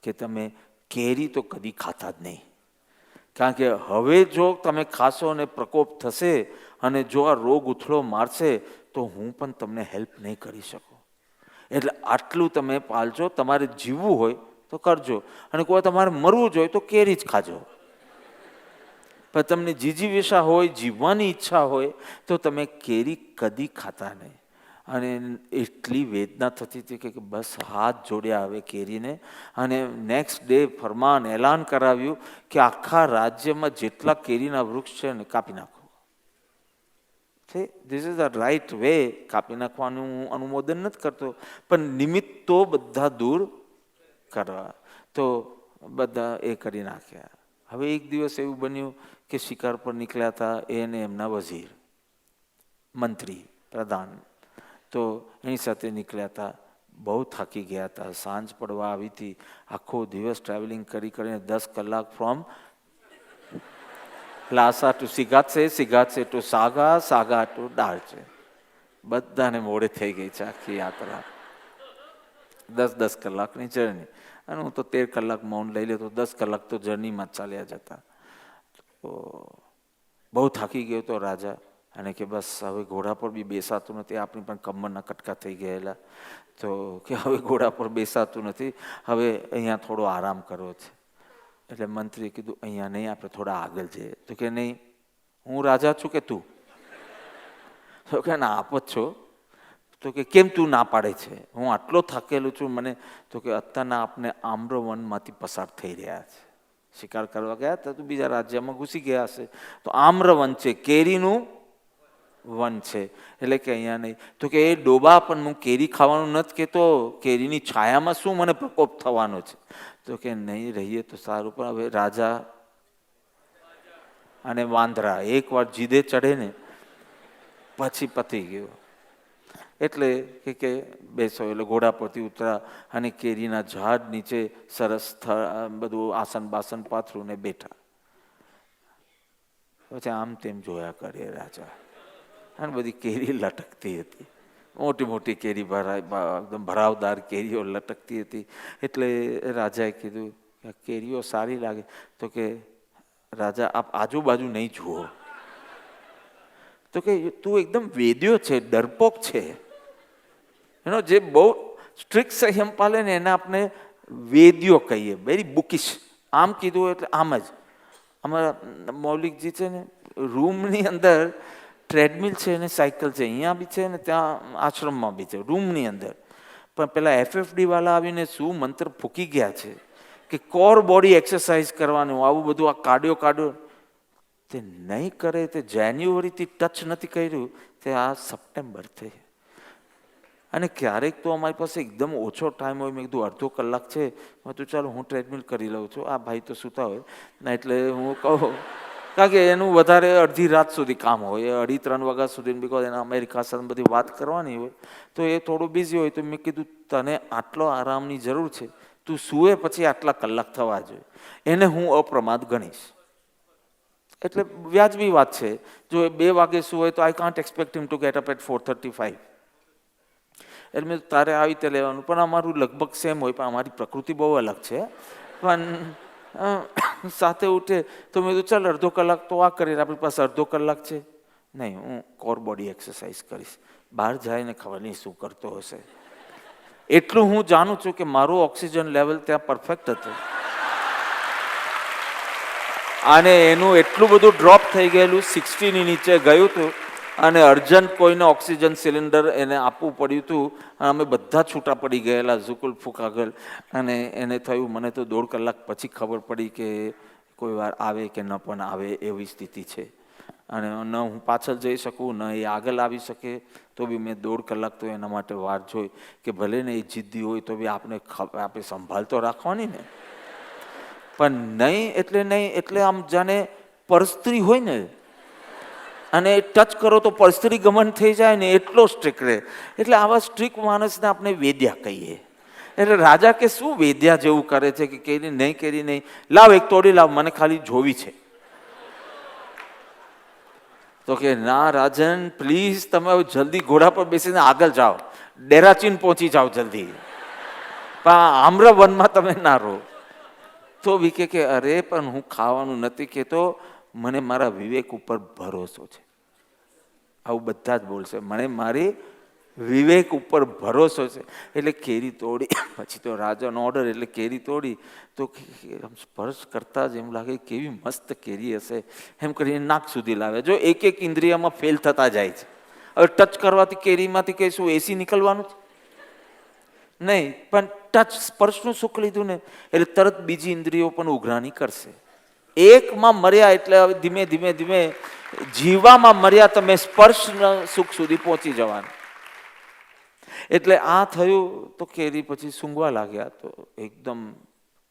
કે તમે કેરી તો કદી ખાતા જ નહીં, કારણ કે હવે જો તમે ખાશો અને પ્રકોપ થશે અને જો આ રોગ ઉથળો મારશે તો હું પણ તમને હેલ્પ નહીં કરી શકું. એટલે આટલું તમે પાલજો. તમારે જીવવું હોય તો કરજો, અને કોઈ તમારે મરવું જોઈએ તો કેરી જ ખાજો. પણ તમને જીજીવિષા હોય, જીવવાની ઈચ્છા હોય તો તમે કેરી કદી ખાતા નહીં. અને એટલી વેદના થતી હતી કે બસ હાથ જોડ્યા હવે કેરીને. અને નેક્સ્ટ ડે ફરમાન એલાન કરાવ્યું કે આખા રાજ્યમાં જેટલા કેરીના વૃક્ષ છે ને કાપી નાખો. This is the right way. કાપી નાખવાનું હું અનુમોદન નથી કરતો, પણ નિમિત્તો બધા દૂર કરવા. તો બધા એ કરી નાખ્યા. હવે એક દિવસ એવું બન્યું કે શિકાર પર નીકળ્યા હતા એને એમના વઝીર, મંત્રી, પ્રધાન, તો એની સાથે નીકળ્યા હતા. બહુ થાકી ગયા હતા, સાંજ પડવા આવી હતી. આખો દિવસ ટ્રાવેલિંગ કરીને 10 કલાક from Lhasa to Shigatse, Shigatse to Saga, Saga to Darchen. બધાને મોડે થઈ ગઈ છે આખી યાત્રા. 10 કલાકની જર્ની, અને હું તો 13 કલાક મૌન લઈ લેતો. 10 કલાક તો જર્નીમાં ચાલ્યા જતા. તો બહુ થાકી ગયો તો રાજા, અને કે બસ હવે ઘોડા પર બી બેસાતું નથી. આપણી પણ કમરના કટકા થઈ ગયેલા. તો કે હવે ઘોડા પર બેસાતું નથી, હવે અહીંયા થોડો આરામ કરવો છે. એટલે મંત્રીએ કીધું અહીંયા નહીં, આપણે થોડા આગળ જઈએ. તો કે નહીં, હું રાજા છું કે તું? તો કે ના, આપ જ છો. તો કે કેમ તું ના પાડે છે? હું આટલો થાકેલો છું મને. તો કે અત્યારના આપને આમ્રવનમાંથી પસાર થઈ રહ્યા છે, શિકાર કરવા ગયા હતા તો બીજા રાજ્યમાં ઘૂસી ગયા હશે. તો આમ્રવન છે, કેરીનું વન છે, એટલે કે અહીંયા નહીં. તો કે એ ડોબા, પણ હું કેરી ખાવાનું નથી કહેતો, કેરીની છાયામાં શું મને પ્રકોપ થવાનો છે? તો કે નહીં રહીએ તો સારું, પણ હવે રાજા અને વાંદરા એકવાર જીદે ચડે ને પછી પતી ગયું. એટલે કે બેસો. એટલે ઘોડા પરથી ઉતરા અને કેરીના ઝાડ નીચે સરસ બધું આસન બાસન પાથરું ને બેઠા. પછી આમ તેમ જોયા કરે રાજા, અને બધી કેરી લટકતી હતી. મોટી મોટી કેરી, એકદમ ભરાવદાર કેરીઓ લટકતી હતી. એટલે રાજાએ કીધું કે કેરીઓ સારી લાગે. તો કે રાજા, આપ આજુબાજુ નહીં જુઓ. તો કે તું એકદમ વેદ્યો છે, ડરપોક છે. એનો જે બહુ સ્ટ્રિક્ટ સંયમ પાલે ને એને આપણે વેદ્યો કહીએ, વેરી બુકિશ. આમ કીધું એટલે આમ જ. અમારા મૌલિકજી છે ને, રૂમની અંદર ટ્રેડમિલ છે અને સાયકલ છે, અહીંયા બી છે ને ત્યાં આશ્રમમાં બી છે, રૂમની અંદર. પણ પેલા FFD વાળા આવીને શું મંત્ર ફૂંકી ગયા છે કે કોર બોડી એક્સરસાઇઝ કરવાનું, આવું બધું આ કાર્ડિયો તે નહીં કરે. તે જાન્યુઆરીથી ટચ નથી કર્યું, તે આ સપ્ટેમ્બર થઈ. અને ક્યારેક તો અમારી પાસે એકદમ ઓછો ટાઈમ હોય, મેં કીધું અડધો કલાક છે, મેં તો ચાલો હું ટ્રેડમિલ કરી લઉં છું, આ ભાઈ તો સૂતા હોય ને એટલે હું કહું, કારણ કે એનું વધારે અડધી રાત સુધી કામ હોય, 2-3 વાગ્યા સુધી, બિકોઝ એના અમેરિકા સાથે બધી વાત કરવાની હોય તો એ થોડું બિઝી હોય. તો મેં કીધું તને આટલો આરામની જરૂર છે, તું સૂએ પછી આટલા કલાક થવા જોઈએ, એને હું અપ્રમાદ ગણીશ. એટલે વ્યાજબી વાત છે. જો એ 2 વાગે સૂવે તો I can't expect him to get up at 4:35. એટલે મેં તારે આવી રીતે લેવાનું, પણ અમારું લગભગ સેમ હોય, પણ અમારી પ્રકૃતિ બહુ અલગ છે. પણ સાથે ઉઠે તો મેં કીધું ચાલ અડધો કલાક તો આ કરીએ, આપણી પાસે અડધો કલાક છે. નહીં, હું કોર બોડી એક્સરસાઇઝ કરીશ. બહાર જાય ને ખબર નહીં શું કરતો હશે. એટલું હું જાણું છું કે મારું ઓક્સિજન લેવલ ત્યાં પરફેક્ટ હતું અને એનું એટલું બધું ડ્રોપ થઈ ગયેલું, 60 ની નીચે ગયું હતું અને અર્જન્ટ કોઈને ઓક્સિજન સિલિન્ડર એને આપવું પડ્યું હતું. અમે બધા છૂટા પડી ગયેલા, ઝુકુલ ફૂકાગલ. અને એને થયું, મને તો 1.5 કલાક પછી ખબર પડી કે કોઈ વાર આવે કે ન પણ આવે એવી સ્થિતિ છે. અને ન હું પાછળ જઈ શકું, ન એ આગળ આવી શકે. તો બી મેં 1.5 કલાક તો એના માટે વાર જોઈ કે ભલે ને એ જિદ્દી હોય તો બી આપણે સંભાળ તો રાખવાની ને. પણ નહીં એટલે આમ જાણે પરસ્ત્રી હોય ને, અને ટચ કરો તો પરસ્ત્રી ગમન થઈ જાય ને, એટલો સ્ટ્રિક્ટ રહે. એટલે આવા સ્ટ્રિક્ટ માણસને આપણે વેદ્યા કહીએ. એટલે રાજા કે શું વેદ્યા જેવું કરે છે કે કેરી નહીં, લાવ એક તોડી લાવ, મને ખાલી જોવી છે. તો કે ના રાજન પ્લીઝ, તમે જલ્દી ઘોડા પર બેસીને આગળ જાઓ, ડેરાચીન પહોંચી જાઓ જલ્દી, પણ આમ્રવનમાં તમે ના રહો. તો બી કે અરે પણ હું ખાવાનું નથી કહેતો, મને મારા વિવેક ઉપર ભરોસો છે. આવું બધા જ બોલશે, મને મારી વિવેક ઉપર ભરોસો છે. એટલે કેરી તોડી, પછી તો રાજાનો ઓર્ડર, એટલે કેરી તોડી તો સ્પર્શ કરતા જ એમ લાગે કેવી મસ્ત કેરી હશે, એમ કરીને નાક સુધી લાવે. જો એક ઇન્દ્રિયમાં ફેલ થતા જાય છે. હવે ટચ કરવાથી કેરીમાંથી કઈ શું એસી નીકળવાનું છે? નહીં, પણ ટચ સ્પર્શનું સુખ લીધું ને એટલે તરત બીજી ઇન્દ્રિયો પણ ઉઘરાણી કરશે. એકમાં મર્યા એટલે હવે ધીમે ધીમે જીવવામાં મર્યા, તમે સ્પર્શના સુખ સુધી પહોંચી જવાનું. એટલે આ થયું તો કેરી પછી સૂંઘવા લાગ્યા, તો એકદમ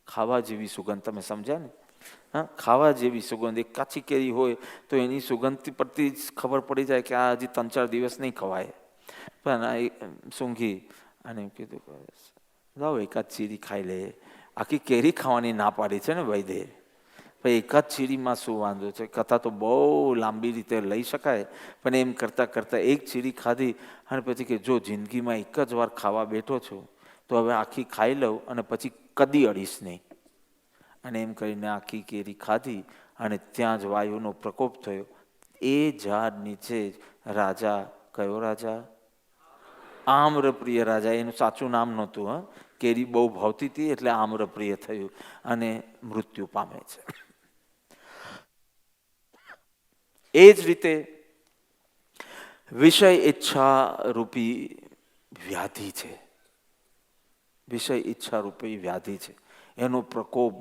ખાવા જેવી સુગંધ, તમે સમજ્યા ને? હા, ખાવા જેવી સુગંધ. એક કાચી કેરી હોય તો એની સુગંધથી પરથી જ ખબર પડી જાય કે આ હજી 3-4 દિવસ નહીં ખવાય. પણ આ સૂંઘી અને એમ કીધું લાવો એકાદ ચીરી ખાઈ લે. આખી કેરી ખાવાની ના પાડી છે ને વૈદે, ભાઈ એકાદ ચીરીમાં શું વાંધો છે? કથા તો બહુ લાંબી રીતે લઈ શકાય, પણ એમ કરતાં કરતાં એક ચીરી ખાધી અને પછી કે જો જિંદગીમાં એક જ વાર ખાવા બેઠો છું તો હવે આખી ખાઈ લઉં અને પછી કદી અડીશ નહીં. અને એમ કરીને આખી કેરી ખાધી અને ત્યાં જ વાયુનો પ્રકોપ થયો. એ ઝાડ નીચે જ રાજા, કયો રાજા? આમ્રપ્રિય રાજા. એનું સાચું નામ નહોતું, હા, કેરી બહુ ભાવતી હતી એટલે આમ્રપ્રિય થયું અને મૃત્યુ પામે છે. એ જ રીતે વિષય ઈચ્છા રૂપી વ્યાધિ છે. વિષય ઈચ્છા રૂપી વ્યાધિ છે. એનો પ્રકોપ,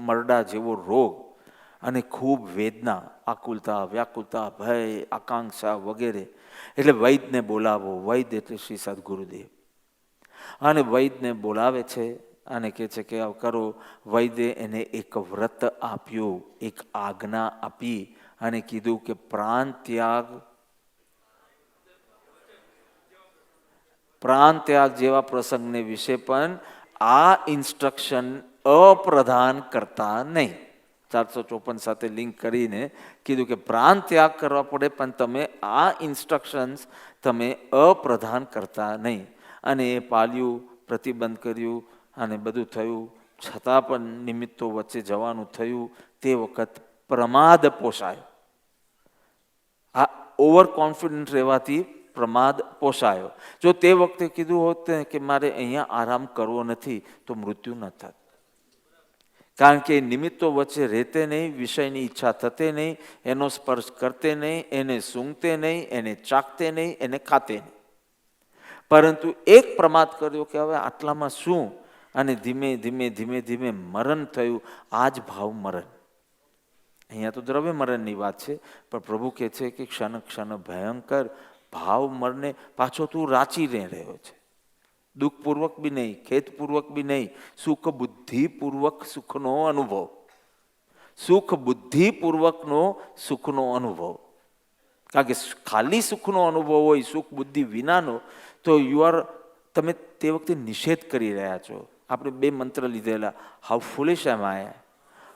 મરડા જેવો રોગ અને ખૂબ વેદના, આકુલતા, વ્યાકુલતા, ભય, આકાંક્ષા વગેરે. એટલે વૈદને બોલાવો. વૈદ એટલે શ્રી સદગુરુદેવ. અને વૈદને બોલાવે છે અને કહે છે કે કરો. વૈદે એને એક વ્રત આપ્યું, એક આજ્ઞા આપી અને કીધું કે પ્રાણ ત્યાગ જેવા પ્રસંગને વિશે પણ આ ઇન્સ્ટ્રક્શન અપ્રદાન કરતા નહીં. 454 સાથે લિંક કરીને કીધું કે પ્રાણ ત્યાગ કરવા પડે, પણ તમે આ ઇન્સ્ટ્રક્શન્સ તમે અપ્રદાન કરતા નહીં. અને એ પાલ્યું, પ્રતિબંધ કર્યું અને બધું થયું. છતાં પણ નિમિત્તો વચ્ચે જવાનું થયું. તે વખત પ્રમાદ પોષાયો. આ ઓવર કોન્ફિડન્ટ રહેવાથી પ્રમાદ પોષાયો. જો તે વખતે કીધું હોત કે મારે અહીંયા આરામ કરવો નથી તો મૃત્યુ ન થાત. કારણ કે નિમિત્તો વચ્ચે રહેતે નહીં, વિષયની ઈચ્છા થતે નહીં, એનો સ્પર્શ કરતે નહીં, એને સૂંઘતે નહીં, એને ચાખતે નહીં, એને ખાતે નહીં. પરંતુ એક પ્રમાદ કર્યો કે હવે આટલામાં શું, અને ધીમે ધીમે મરણ થયું. આ જ ભાવ મરણ. અહીંયા તો દ્રવ્ય મરણની વાત છે, પણ પ્રભુ કહે છે કે ક્ષણ ક્ષણ ભયંકર ભાવ મરને પાછો તું રાચીને રહ્યો છે. દુઃખપૂર્વક બી નહીં, ખેદપૂર્વક બી નહીં, સુખ બુદ્ધિપૂર્વક સુખનો અનુભવ. સુખ બુદ્ધિપૂર્વકનો સુખનો અનુભવ. કારણ કે ખાલી સુખનો અનુભવ હોય, સુખ બુદ્ધિ વિનાનો, તો તમે તે વખતે નિષેધ કરી રહ્યા છો. આપણે 2 મંત્ર લીધેલા, how foolish am I,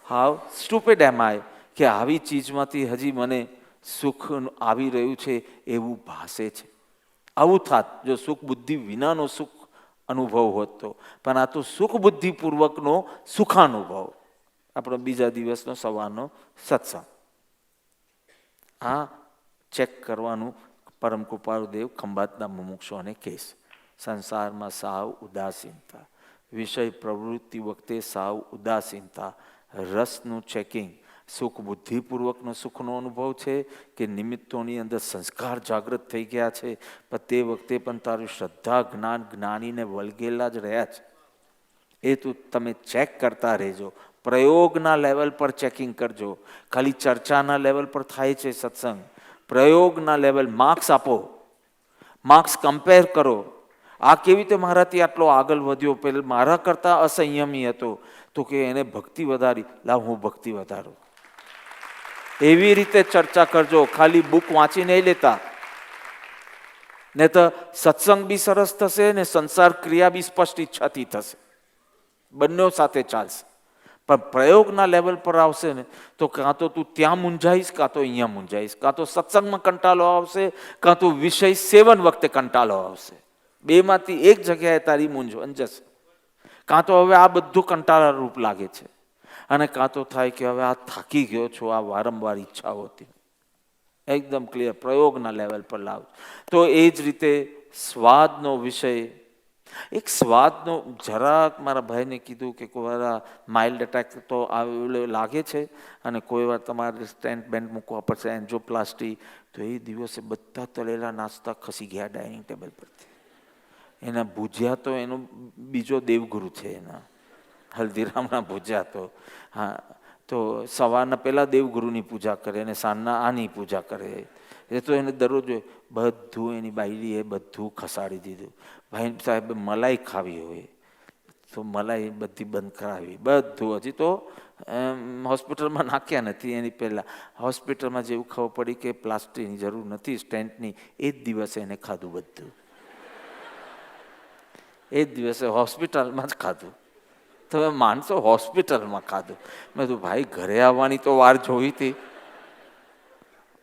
how stupid am I, કે આવી ચીજમાંથી હજી મને સુખ આવી રહ્યું છે એવું ભાસે છે. આવું થાત જો સુખ બુદ્ધિ વિનાનો સુખ અનુભવ હોત તો. પણ આ તો સુખ બુદ્ધિપૂર્વકનો સુખાનુભવ. આપણો બીજા દિવસનો સવારનો સત્સંગ. આ ચેક કરવાનું પરમ કૃપાળુ દેવ ખંભાતના મુમુક્ષોને કહેશ. સંસારમાં સાવ ઉદાસીનતા, વિષય પ્રવૃત્તિ વખતે સાવ ઉદાસીનતા, રસનું ચેકિંગ, સુખ બુદ્ધિપૂર્વકનો સુખનો અનુભવ છે કે નિમિત્તોની અંદર સંસ્કાર જાગૃત થઈ ગયા છે, પણ તે વખતે પણ તારું શ્રદ્ધા જ્ઞાન જ્ઞાનીને વળગેલા જ રહ્યા છે. એ તું તમે ચેક કરતા રહેજો. પ્રયોગના લેવલ પર ચેકિંગ કરજો. ખાલી ચર્ચાના લેવલ પર થાય છે સત્સંગ. પ્રયોગના લેવલ, માર્ક્સ આપો, માર્ક્સ કમ્પેર કરો. આ કેવી રીતે મારાથી આટલો આગળ વધ્યો, પેલા મારા કરતાં અસંયમી હતો, તો કે એને ભક્તિ વધારી, લાવ હું ભક્તિ વધારું. એવી રીતે ચર્ચા કરજો. ખાલી બુક વાંચી નહીં લેતા, ને તો સત્સંગ બી સરસ થશે ને સંસાર ક્રિયા બી સ્પષ્ટ ઈચ્છાથી થશે. બંને સાથે ચાલશે. પણ પ્રયોગના લેવલ પર આવશે ને તો કાં તો તું ત્યાં મૂંઝાઈશ, કાં તો અહીંયા મૂંઝાઈશ, કાં તો સત્સંગમાં કંટાળો આવશે, કાં તો વિષય સેવન વખતે કંટાળો આવશે. 2માંથી એક જગ્યાએ તારી મૂંઝવણ જશે. કાં તો હવે આ બધું કંટાળારૂપ લાગે છે, અને કાં તો થાય કે હવે આ થાકી ગયો છો આ વારંવાર ઈચ્છાઓથી. એકદમ ક્લિયર પ્રયોગના લેવલ પર લાવ. તો એ જ રીતે સ્વાદનો વિષય, એક સ્વાદનો જરાક મારા ભાઈને કીધું કે કોઈ વાર માઇલ્ડ એટેક તો આવેલો લાગે છે, અને કોઈ વાર તમારે સ્ટેન્ટ બેન્ડ મૂકવા પડશે, એન્જોપ્લાસ્ટી. તો એ દિવસે બધા તળેલા નાસ્તા ખસી ગયા ડાઇનિંગ ટેબલ પરથી. એના ભુજ્યા તો એનો બીજો દેવગુરુ છે, એના હલ્દીરામના ભુજ્યા તો. હા, તો સવારના પહેલાં દેવગુરુની પૂજા કરે અને સાંજના આની પૂજા કરે. એ તો એને દરરોજ બધું એની બાયડીએ બધું ખસાડી દીધું. ભાઈ સાહેબ મલાઈ ખાવી હોય તો મલાઈ બધી બંધ કરાવી, બધું. હજી તો હોસ્પિટલમાં નાખ્યા નથી. એની પહેલાં હોસ્પિટલમાં જેવું ખબર પડી કે પ્લાસ્ટિકની જરૂર નથી, સ્ટેન્ટની, એ જ દિવસે એને ખાધું બધું. એ જ દિવસે હોસ્પિટલમાં જ ખાધું. તમે માનશો, હોસ્પિટલમાં ખાધું. મેં તો ભાઈ ઘરે આવવાની તો વાર જોઈ હતી,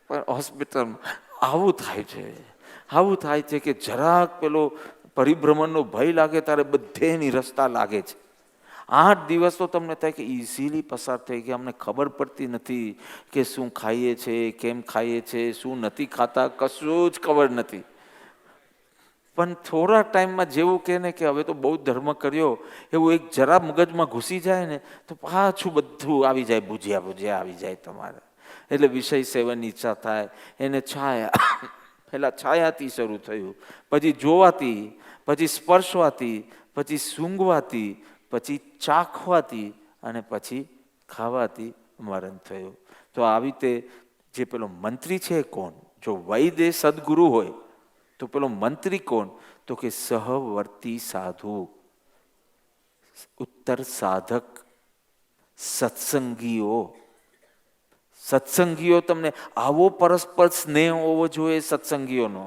પણ હોસ્પિટલમાં આવું થાય છે. આવું થાય છે કે જરાક પેલો પરિભ્રમણનો ભય લાગે ત્યારે બધેની રસ્તા લાગે છે. 8 દિવસ તો તમને થાય કે ઇઝીલી પસાર થઈ ગયા. અમને ખબર પડતી નથી કે શું ખાઈએ છીએ, કેમ ખાઈએ છીએ, શું નથી ખાતા, કશું જ ખબર નથી. પણ થોડા ટાઈમમાં જેવું કહે ને કે હવે તો બહુ ધર્મ કર્યો, એવું એક જરા મગજમાં ઘૂસી જાય ને તો પાછું બધું આવી જાય, ભુજ્યા આવી જાય તમારે. એટલે વિષય સેવનની ઈચ્છા થાય. એને છાયા, પહેલાં છાયાથી શરૂ થયું, પછી જોવાથી, પછી સ્પર્શવાથી, પછી સૂંઘવાથી, પછી ચાખવાથી, અને પછી ખાવાથી મરણ થયું. તો આવી રીતે જે પેલો મંત્રી છે કોણ? જો વૈદ્ય સદગુરુ હોય તો પેલો મંત્રી કોણ? તો કે સહવર્તી સાધુ, ઉત્તર સાધક, સત્સંગીઓ. સત્સંગીઓ તમને આવો પરસ્પર સ્નેહ હોવો જોઈએ સત્સંગીઓનો.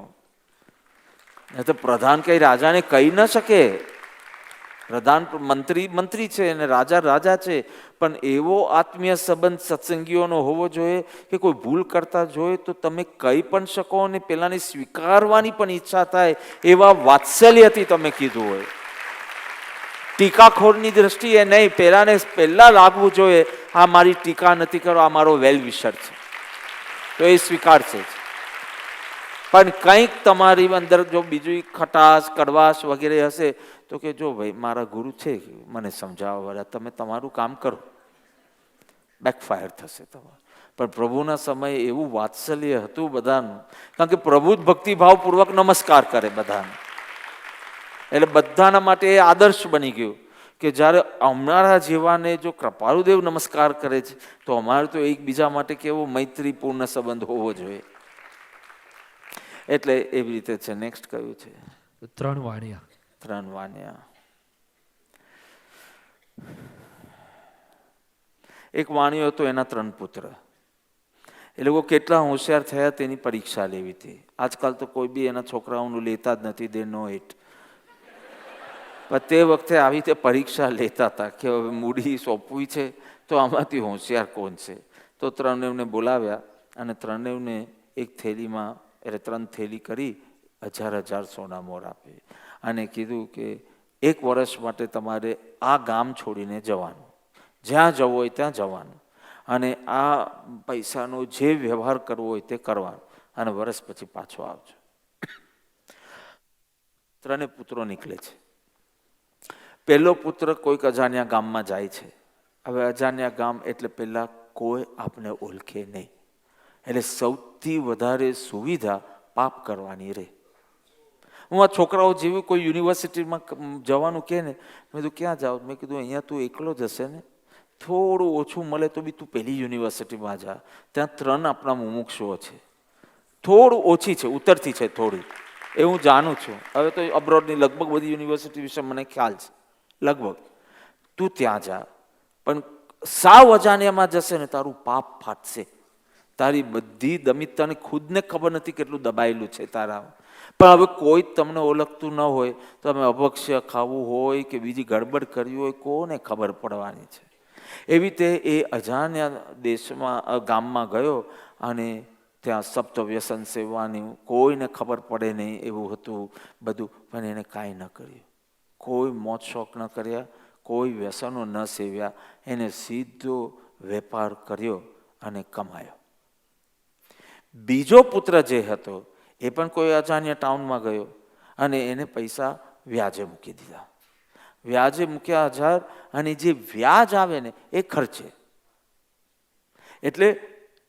નહીં તો પ્રધાન કઈ રાજાને કહી ન શકે. પ્રધાન મંત્રી છે અને રાજા છે, પણ એવો આત્મીય સંબંધ સત્સંગીઓનો હોવો જોઈએ કે કોઈ ભૂલ કરતા જોઈએ તો તમે કહી પણ શકો અને પેલાને સ્વીકારવાની પણ ઈચ્છા થાય, એવા વાત્સલ્યથી તમે કીધું હોય. ટીકાખોરની દ્રષ્ટિએ નહીં, પહેલા લાગવું જોઈએ આ મારી ટીકા નથી કરો, આ મારો વેલ વિશર છે, તો એ સ્વીકારશે જ. પણ કંઈક તમારી અંદર જો બીજું ખટાશ કડવાશ વગેરે હશે તો કે જો ભાઈ મારા ગુરુ છે, મને સમજાવવા વાળા, તમે તમારું કામ કરો. બેકફાયર થશે તમારું. પણ પ્રભુના સમયે એવું વાત્સલ્ય હતું બધાનું, કારણ કે પ્રભુ જ ભક્તિભાવપૂર્વક નમસ્કાર કરે બધાને. એટલે બધાના માટે એ આદર્શ બની ગયું કે જ્યારે અમારા જેવાને જો કૃપાળુદેવ નમસ્કાર કરે છે તો અમારે તો એકબીજા માટે કેવો મૈત્રીપૂર્ણ સંબંધ હોવો જોઈએ. એટલે એવી રીતે છે. નેક્સ્ટ કયું છે? 3 વાણિયા. 3 વાણિયા. એક વાણિયો હતો, એના 3 પુત્ર. એ લોકો કેટલા હોશિયાર થયા તેની પરીક્ષા લેવી હતી. આજકાલ તો કોઈ બી એના છોકરાઓનું લેતા જ નથી, દે નો ઇટ. પણ તે વખતે આવી રીતે પરીક્ષા લેતા હતા કે હવે મૂડી સોંપવી છે તો આમાંથી હોશિયાર કોણ છે. તો 3 બોલાવ્યા અને 3 એક થેલીમાં, એટલે 3 થેલી કરી 1000 સોના મોર આપી અને કીધું કે 1 વર્ષ માટે તમારે આ ગામ છોડીને જવાનું, જ્યાં જવું હોય ત્યાં જવાનું, અને આ પૈસાનો જે વ્યવહાર કરવો હોય તે કરવાનો, અને વર્ષ પછી પાછો આવજો. 3 પુત્રો નીકળે છે. પહેલો પુત્ર કોઈક અજાણ્યા ગામમાં જાય છે. હવે અજાણ્યા ગામ એટલે પહેલાં કોઈ આપણે ઓળખે નહીં, એટલે સૌથી વધારે સુવિધા પાપ કરવાની રહે. હું આ છોકરાઓ જેવી કોઈ યુનિવર્સિટીમાં જવાનું કહે ને, મેં કીધું ક્યાં જાઓ? મેં કીધું અહીંયા તું એકલો જ હશે ને, થોડું ઓછું મળે તો બી તું પહેલી યુનિવર્સિટીમાં જા, ત્યાં 3 આપણા મુમુક્ષુઓ છે, થોડું ઓછી છે, ઉતરતી છે થોડી, એ હું જાણું છું. હવે તો અબ્રોડની લગભગ બધી યુનિવર્સિટી વિશે મને ખ્યાલ છે, લગભગ. તું ત્યાં જા, પણ સાવ અજાણ્યામાં જશે ને તારું પાપ ફાટશે. તારી બધી દમિત, તને ખુદને ખબર નથી કેટલું દબાયેલું છે તારા. પણ હવે કોઈ તમને ઓળખતું ન હોય, તમે અભક્ષ્ય ખાવું હોય કે બીજી ગડબડ કરવી હોય, કોને ખબર પડવાની છે? એવી રીતે એ અજાણ્યા દેશમાં, ગામમાં ગયો અને ત્યાં સપ્ત વ્યસન સેવવાની કોઈને ખબર પડે નહીં એવું હતું બધું, પણ એને કાંઈ ન કર્યું. કોઈ મોજ શોખ ન કર્યા, કોઈ વ્યસનો ન સેવ્યા, એને સીધો વેપાર કર્યો અને કમાયો. બીજો પુત્ર જે હતો એ પણ કોઈ અજાણ્યા ટાઉનમાં ગયો અને એને પૈસા વ્યાજે મૂકી દીધા. વ્યાજે મૂક્યા 1000, અને જે વ્યાજ આવે ને એ ખર્ચે. એટલે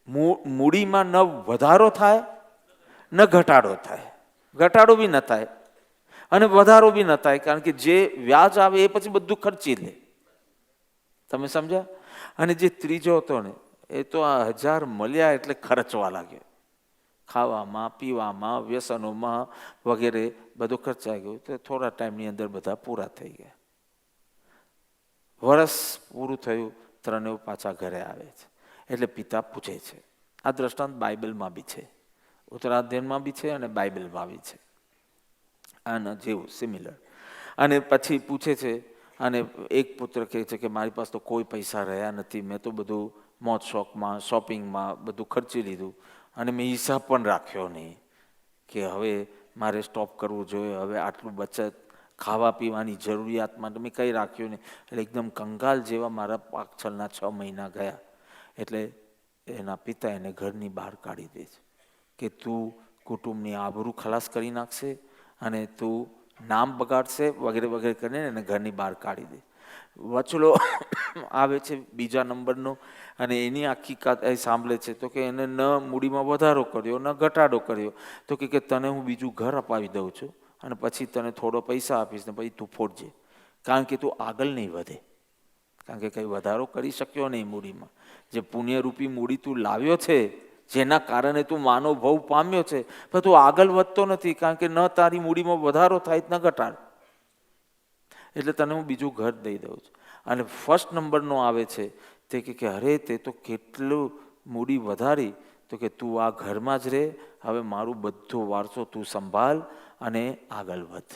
મૂડીમાં ન વધારો થાય ન ઘટાડો થાય, ઘટાડો બી ન થાય અને વધારો બી ન થાય, કારણ કે જે વ્યાજ આવે એ પછી બધું ખર્ચી લે. તમે સમજ્યા? અને જે ત્રીજો હતો ને, એ તો આ 1000 મળ્યા એટલે ખર્ચવા લાગ્યો, ખાવામાં, પીવામાં, વ્યસનોમાં વગેરે બધું ખર્ચાઈ ગયું. તો થોડા ટાઈમની અંદર બધા પૂરા થઈ ગયા. વર્ષ પૂરું થયું, 3 પાછા ઘરે આવે છે. એટલે પિતા પૂછે છે, આ દ્રષ્ટાંત બાઇબલમાં બી છે, ઉત્તરાધ્યાયમાં બી છે અને બાઇબલમાં બી છે, આના જેવું સિમિલર. અને પછી પૂછે છે, અને એક પુત્ર કહે છે કે મારી પાસે તો કોઈ પૈસા રહ્યા નથી, મેં તો બધું મોજ શોખમાં, શોપિંગમાં બધું ખર્ચી લીધું, અને મેં હિસાબ પણ રાખ્યો નહીં કે હવે મારે સ્ટોપ કરવું જોઈએ, હવે આટલું બચત ખાવા પીવાની જરૂરિયાત માટે મેં કંઈ રાખ્યું નહીં. એટલે એકદમ કંગાલ જેવા મારા પાછળના 6 મહિના ગયા. એટલે એના પિતા એને ઘરની બહાર કાઢી દે છે કે તું કુટુંબની આબરૂ ખલાસ કરી નાખશે અને તું નામ બગાડશે વગેરે વગેરે કરીને એને ઘરની બહાર કાઢી દે. વચલો આવે છે બીજા નંબરનો, અને એની આખી એ સાંભળે છે તો કે એને ન મૂડીમાં વધારો કર્યો ન ઘટાડો કર્યો. તો કે તને હું બીજું ઘર અપાવી દઉં છું અને પછી તને થોડો પૈસા આપીશ ને પછી તું ફોડજે, કારણ કે તું આગળ નહીં વધે, કારણ કે કંઈ વધારો કરી શક્યો નહીં મૂડીમાં. જે પુણ્યરૂપી મૂડી તું લાવ્યો છે, જેના કારણે તું માનવ ભવ પામ્યો છે, પણ તું આગળ વધતો નથી, કારણ કે ન તારી મૂડીમાં વધારો થાય ન ઘટાડ. એટલે તને હું બીજું ઘર દઈ દઉં છું. અને ફર્સ્ટ નંબરનો આવે છે તે કે અરે તે તો કેટલું મૂડી વધારી, તો કે તું આ ઘરમાં જ રહે, હવે મારું બધો વારસો તું સંભાળ અને આગળ વધ.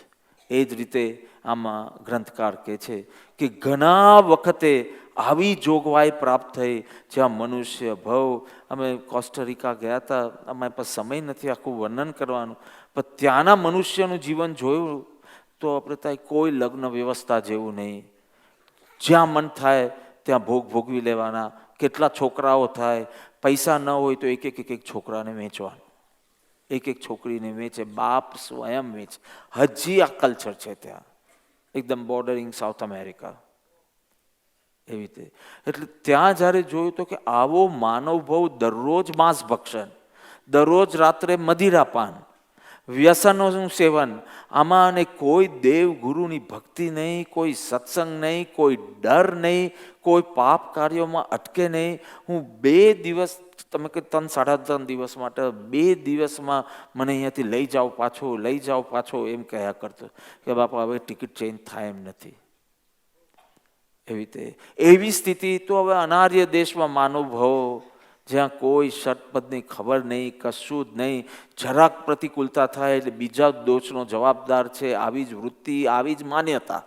એ જ રીતે આમાં ગ્રંથકાર કહે છે કે ઘણા વખતે આવી જોગવાઈ પ્રાપ્ત થઈ જ્યાં મનુષ્ય ભવ. અમે કોસ્ટારિકા ગયા હતા, અમારી પાસે સમય નથી આખું વર્ણન કરવાનું, પણ ત્યાંના મનુષ્યનું જીવન જોયું તો આપણે ત્યાં કોઈ લગ્ન વ્યવસ્થા જેવું નહીં. જ્યાં મન થાય ત્યાં ભોગ ભોગવી લેવાના. કેટલા છોકરાઓ થાય, પૈસા ન હોય તો એક છોકરાને વેચવાનું, એક છોકરીને વેચે, બાપ સ્વયં વેચે. હજી આ કલ્ચર છે ત્યાં, એકદમ બોર્ડરિંગ સાઉથ અમેરિકા એવી રીતે. એટલે ત્યાં જ્યારે જોયું તો કે આવો માનવ ભવ, દરરોજ માંસ ભક્ષણ, દરરોજ રાત્રે મદિરાપાન, વ્યસનોનું સેવન, આમાં અને કોઈ દેવ ગુરુની ભક્તિ નહીં, કોઈ સત્સંગ નહીં, કોઈ ડર નહીં, કોઈ પાપ કાર્યોમાં અટકે નહીં. હું 2 દિવસ, તમે કે 3-3.5 દિવસ માટે 2 દિવસમાં મને અહીંયાથી લઈ જાઓ પાછો એમ કહ્યા કરતો કે બાપા હવે ટિકિટ ચેન્જ થાય એમ નથી. એવી સ્થિતિ તો હવે અનાર્ય દેશમાં માનવ ભવો, જ્યાં કોઈ શતપથની ખબર નહીં, કશું જ નહીં, જરાક પ્રતિકૂળતા થાય એટલે બીજા દોષનો જવાબદાર છે. આવી જ વૃત્તિ, આવી જ માન્યતા.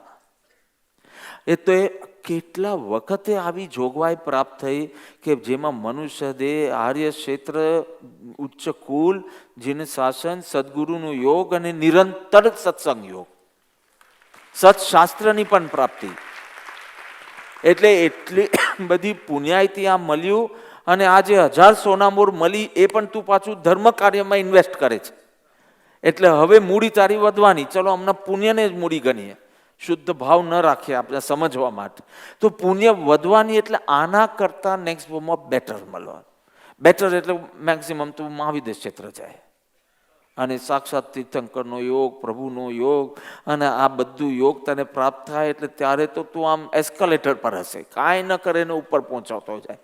એ તો એ કેટલા વખતે આવી જોગવાઈ પ્રાપ્ત થઈ કે જેમાં મનુષ્ય દેહ, આર્ય ક્ષેત્ર, ઉચ્ચ કુલ, જીન શાસન, સદગુરુનું યોગ અને નિરંતર સત્સંગ યોગ, સત્શાસ્ત્રની પણ પ્રાપ્તિ. એટલે એટલી બધી પુણ્યાયથી આ મળ્યું. અને આ જે 1000 સોનામોર મળી એ પણ તું પાછું ધર્મ કાર્યમાં ઇન્વેસ્ટ કરે છે. એટલે હવે મૂડી તારી વધવાની. ચલો હમણાં પુણ્યને જ મૂડી ગણીએ, શુદ્ધ ભાવ ન રાખીએ આપણે સમજવા માટે. તો પુણ્ય વધવાની એટલે આના કરતાં નેક્સ્ટ ફોર્મમાં બેટર મળવાનું. બેટર એટલે મેક્સિમમ તું મહાવિદ્ય ક્ષેત્ર જાય અને સાક્ષાત તીર્થંકરનો યોગ, પ્રભુનો યોગ અને આ બધું યોગ તને પ્રાપ્ત થાય એટલે ત્યારે તો તું આમ એસ્કેલેટર પર હશે, કાંઈ ન કરે ને ઉપર પહોંચાતો જાય.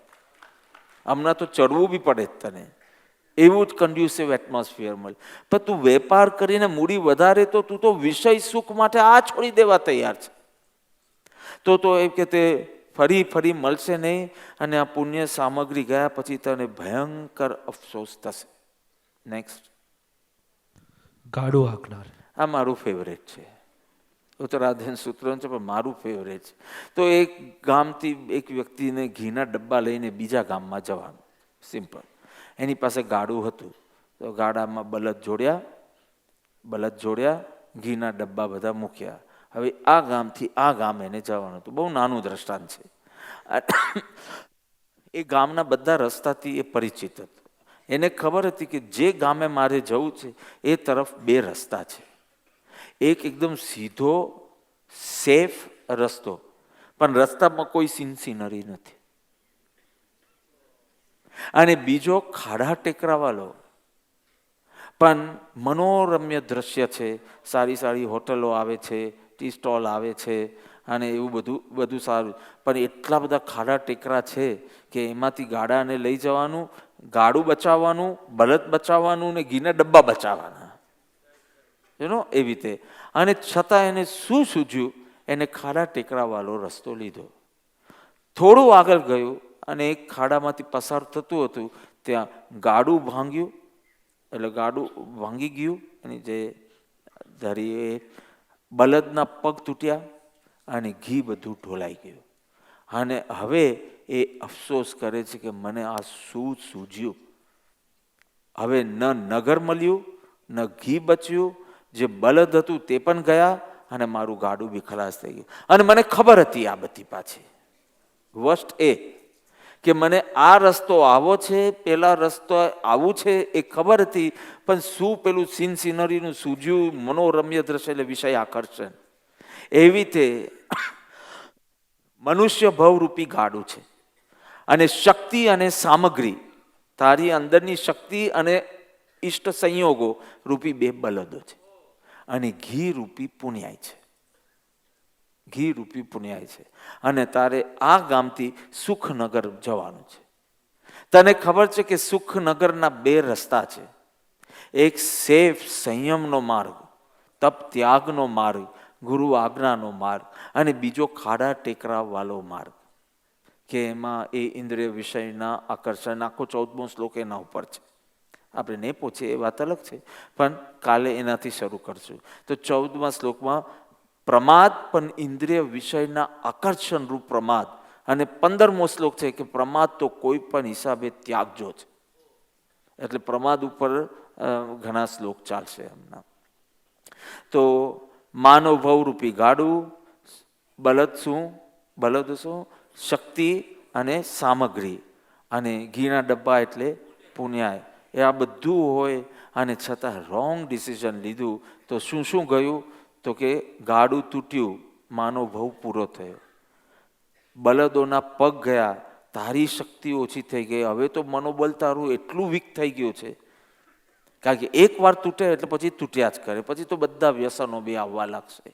હમણાં તો ચડવું બી પડે જ તને. એવું જ કન્ડ્યુસિવ એટમોસ્ફિયર મળે. પણ તું વેપાર કરીને મૂડી વધારે તો તું તો વિષય સુખ માટે આ છોડી દેવા તૈયાર છે. તો એમ કે તે ફરી મળશે નહીં. અને આ પુણ્ય સામગ્રી ગયા પછી તને ભયંકર અફસોસ થશે. નેક્સ્ટ. ગાડું હાંકનાર. આ મારું ફેવરેટ છે. ઉત્તરાધ્યન સૂત્ર છે પણ મારું ફેવરેટ છે. તો એક ગામથી એક વ્યક્તિને ઘીના ડબ્બા લઈને બીજા ગામમાં જવાનું. સિમ્પલ. એની પાસે ગાડું હતું. તો ગાડામાં બળદ જોડ્યા, ઘીના ડબ્બા બધા મૂક્યા. હવે આ ગામથી આ ગામ એને જવાનું હતું. બહુ નાનું દ્રષ્ટાંત છે. એ ગામના બધા રસ્તાથી એ પરિચિત હતો. એને ખબર હતી કે જે ગામે મારે જવું છે એ તરફ 2 રસ્તા છે. એક એકદમ સીધો સેફ રસ્તો, પણ રસ્તામાં કોઈ સીનરી નથી. અને બીજો ખાડા ટેકરાવાળો પણ મનોરમ્ય દ્રશ્ય છે. સારી હોટલો આવે છે, ટી સ્ટોલ આવે છે અને એવું બધું સારું. પણ એટલા બધા ખાડા ટેકરા છે કે એમાંથી ગાડાને લઈ જવાનું, ગાડું બચાવવાનું, બળદ બચાવવાનું ને ઘીના ડબ્બા બચાવવાના. એવી રીતે. અને છતાં એને શું સૂઝ્યું? એને ખાડા ટેકરાવાળો રસ્તો લીધો. થોડું આગળ ગયું અને એક ખાડામાંથી પસાર થતું હતું. ત્યાં ગાડું ભાંગ્યું, એટલે ગાડું ભાંગી ગયું. એની જે ધરી બળદના પગ તૂટ્યા અને ઘી બધું ઢોલાઈ ગયું. અને હવે એ અફસોસ કરે છે કે મને આ શું સૂઝ્યું? હવે ન નગર મળ્યું, ન ઘી બચ્યું, જે બળદ હતું તે પણ ગયા અને મારું ગાડું બી ખલાસ થઈ ગયું. અને મને ખબર હતી આ બધી પાછી. વર્સ્ટ એ કે મને આ રસ્તો આવો છે, પેલા રસ્તો આવું છે એ ખબર હતી, પણ શું પેલું સીનરીનું સૂઝ્યું, મનોરમ્ય દ્રશ્ય એટલે વિષય આકર્ષણ. એવી રીતે મનુષ્ય ભવરૂપી ગાડું છે. અને શક્તિ અને સામગ્રી, તારી અંદરની શક્તિ અને ઈષ્ટ સંયોગો રૂપી 2 બળદો છે. અને ઘી રૂપી પુણ્યાય છે. અને તારે આ ગામથી સુખનગર જવાનું છે. તને ખબર છે કે સુખનગરના 2 રસ્તા છે. એક સેફ સંયમનો માર્ગ, તપ ત્યાગનો માર્ગ, ગુરુ આજ્ઞાનો માર્ગ, અને બીજો ખાડા ટેકરા વાળો માર્ગ કે એમાં એ ઇન્દ્રિય વિષયના આકર્ષણ. આખો 14મો શ્લોક એના ઉપર છે. આપણે નહીં પહોંચીએ એ વાત અલગ છે, પણ કાલે એનાથી શરૂ કરશું. તો 14મા શ્લોકમાં પ્રમાદ પણ ઇન્દ્રિય વિષયના આકર્ષણ રૂપ પ્રમાદ, અને 15મો શ્લોક છે કે પ્રમાદ તો કોઈ પણ હિસાબે ત્યાગજો છે. એટલે પ્રમાદ ઉપર ઘણા શ્લોક ચાલશે હમણાં. તો માનવ ભવરૂપી ગાડું, બળદ શું? શક્તિ અને સામગ્રી, અને ઘીના ડબ્બા એટલે પુણ્યાય. એ આ બધું હોય અને છતાં રોંગ ડિસિઝન લીધું તો શું ગયું? તો કે ગાડું તૂટ્યું, માનવ ભવ પૂરો થયો. બળદોના પગ ગયા, તારી શક્તિ ઓછી થઈ ગઈ. હવે તો મનોબળ તારું એટલું વીક થઈ ગયું છે, કારણ કે એકવાર તૂટે એટલે પછી તૂટ્યા જ કરે. પછી તો બધા વ્યસનો બી આવવા લાગશે.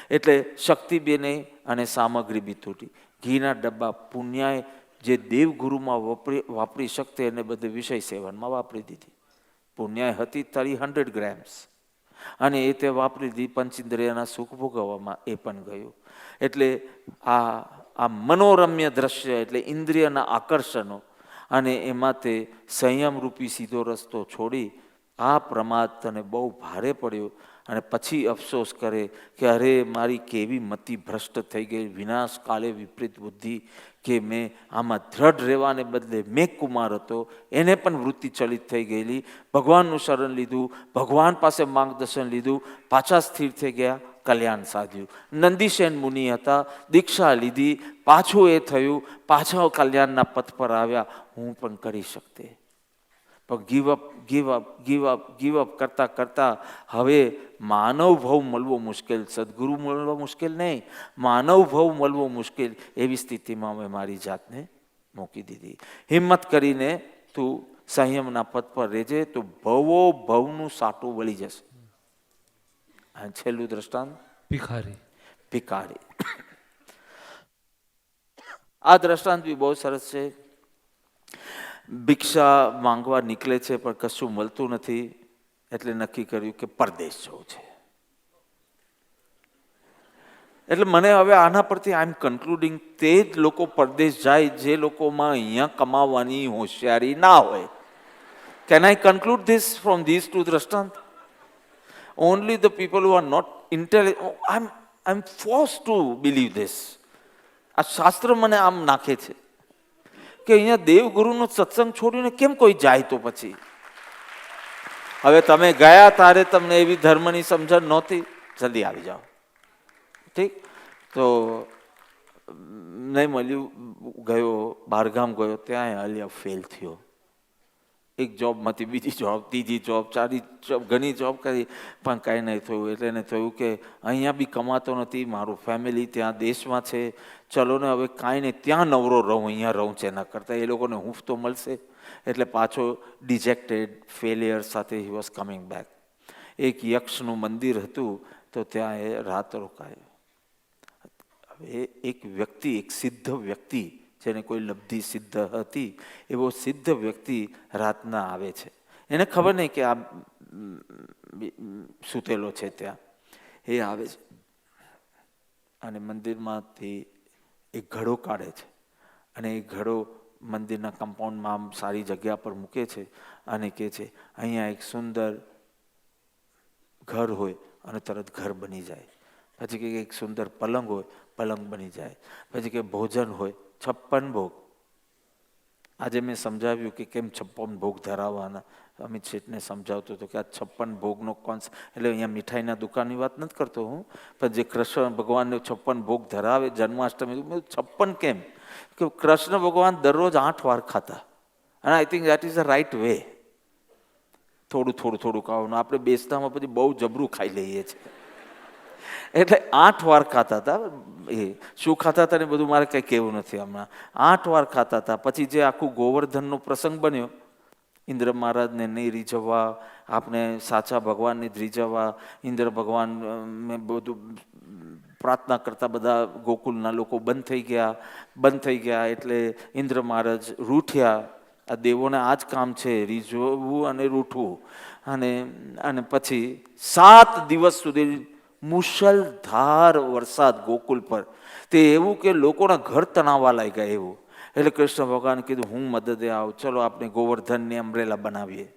એટલે શક્તિ બી નહીં અને સામગ્રી બી તૂટી. ઘીના ડબ્બા પુણ્યાએ જે દેવગુરુમાં વાપરી શકતે એને બધે વિષય સેવનમાં વાપરી દીધી. પુણ્યાએ હતી તારી 100 ગ્રામ્સ અને એ તે વાપરી દીધી પંચેન્દ્રિયના સુખ ભોગવવામાં, એ પણ ગયું. એટલે આ મનોરમ્ય દ્રશ્ય એટલે ઇન્દ્રિયના આકર્ષણો અને એમાં તે સંયમરૂપી સીધો રસ્તો છોડી આ પ્રમાદ તને બહુ ભારે પડ્યો અને પછી અફસોસ કરે કે અરે મારી કેવી મતિ ભ્રષ્ટ થઈ ગઈ, વિનાશ કાલે વિપરીત બુદ્ધિ, કે મેં આમાં દ્રઢ રહેવાને બદલે મેં કુમાર હતો એને પણ વૃત્તિ ચલિત થઈ ગયેલી. ભગવાનનું શરણ લીધું, ભગવાન પાસે માર્ગદર્શન લીધું, પાછા સ્થિર થઈ ગયા, કલ્યાણ સાધ્યું. નંદીસેન મુનિ હતા, દીક્ષા લીધી, પાછું એ થયું, પાછા કલ્યાણના પથ પર આવ્યા. હું પણ કરી શકતે, પણ ગીવ અપ કરતા કરતા હવે માનવ ભાવ મળવો મુશ્કેલ, સદગુરુ મળવો મુશ્કેલ નહીં, માનવ ભાવ મળવો મુશ્કેલ, એવી સ્થિતિમાં મેં મારી જાતને મૂકી દીધી. હિંમત કરીને તું સંયમના પદ પર રહેજે તો ભવો ભવનું સાટું વળી જશે. અને છેલ્લું દ્રષ્ટાંત ભિખારી. આ દ્રષ્ટાંત બી બહુ સરસ છે. ભિક્ષા માંગવા નીકળે છે પણ કશું મળતું નથી, એટલે નક્કી કર્યું કે પરદેશ જવું છે. એટલે મને હવે આના પરથી આઈ એમ કન્ક્લુડિંગ, તે જ લોકો પરદેશ જાય જે લોકોમાં અહીંયા કમાવાની હોશિયારી ના હોય. Can I conclude this from this two દ્રષ્ટાંત? Only the people who are not intelligent. I'm forced to believe this. આ શાસ્ત્ર મને આમ નાખે છે કે અહીંયા દેવગુરુનો સત્સંગ છોડીને કેમ કોઈ જાય? તો પછી હવે તમે ગયા તારે તમને એવી ધર્મની સમજણ નહોતી, જલ્દી આવી જાઓ. ઠીક, તો નહીં મળ્યું, ગયો બહારગામ ગયો, ત્યાં હાલ્યા ફેલ થયો. એક જોબમાંથી બીજી જોબ, ત્રીજી જોબ, ચારી જોબ, ઘણી જોબ કરી પણ કાંઈ નહીં થયું. એટલે એને થયું કે અહીંયા બી કમાતો નથી, મારું ફેમિલી ત્યાં દેશમાં છે, ચલો ને હવે કાંઈ નહીં, ત્યાં નવરો રહું, અહીંયા રહું છે એના કરતાં, એ લોકોને હૂંફ તો મળશે. એટલે પાછો ડિજેક્ટેડ ફેલિયર સાથે હી વોઝ કમિંગ બેક. એક યક્ષનું મંદિર હતું તો ત્યાં એ રાત રોકાયો. હવે એક વ્યક્તિ, એક સિદ્ધ વ્યક્તિ, જેને કોઈ લબ્ધિ સિદ્ધ હતી, એવો સિદ્ધ વ્યક્તિ રાતના આવે છે. એને ખબર નહીં કે આ સૂતેલો છે ત્યાં. એ આવે છે અને મંદિરમાંથી એક ઘડો કાઢે છે અને એ ઘડો મંદિરના કમ્પાઉન્ડમાં આમ સારી જગ્યા પર મૂકે છે અને કહે છે અહીંયા એક સુંદર ઘર હોય અને તરત ઘર બની જાય. પછી કે એક સુંદર પલંગ હોય, પલંગ બની જાય. પછી કે ભોજન હોય, 56 ભોગ. આજે મેં સમજાવ્યું કે કેમ 56 ભોગ ધરાવવાના. અમિત શેઠને સમજાવતો હતો કે આ 56 ભોગનો કોન્સેપ્ટ, એટલે અહીંયા મીઠાઈના દુકાનની વાત નથી કરતો હું, પણ જે કૃષ્ણ ભગવાનને 56 ભોગ ધરાવે જન્માષ્ટમી, 56 કેમ? કે કૃષ્ણ ભગવાન દરરોજ 8 વાર ખાતા, અને I think that is the right way. થોડું થોડું થોડું ખાવાનું. આપણે બેસતામાં પછી બહુ જબરું ખાઈ લઈએ છીએ. એટલે 8 વાર ખાતા હતા. એ શું ખાતા હતા ને બધું મારે કંઈ કહેવું નથી હમણાં. 8 વાર ખાતા હતા. પછી જે આખું ગોવર્ધનનો પ્રસંગ બન્યો, ઇન્દ્ર મહારાજને નહીં રીઝવવા, આપણે સાચા ભગવાનને જ રીઝવવા, ઇન્દ્ર ભગવાન બધું પ્રાર્થના કરતા બધા ગોકુલના લોકો બંધ થઈ ગયા. એટલે ઇન્દ્ર મહારાજ રૂઠ્યા. આ દેવોને આ જ કામ છે, રીઝવવું અને રૂઠવું. અને પછી 7 દિવસ સુધી મુશળધાર વરસાદ ગોકુલ પર. તે એવું કે લોકોના ઘર તણાવવા લાગ્યા એવું. એટલે કૃષ્ણ ભગવાન કીધું હું મદદે આવું, ચલો આપણે ગોવર્ધનની અમ્બ્રેલા બનાવીએ.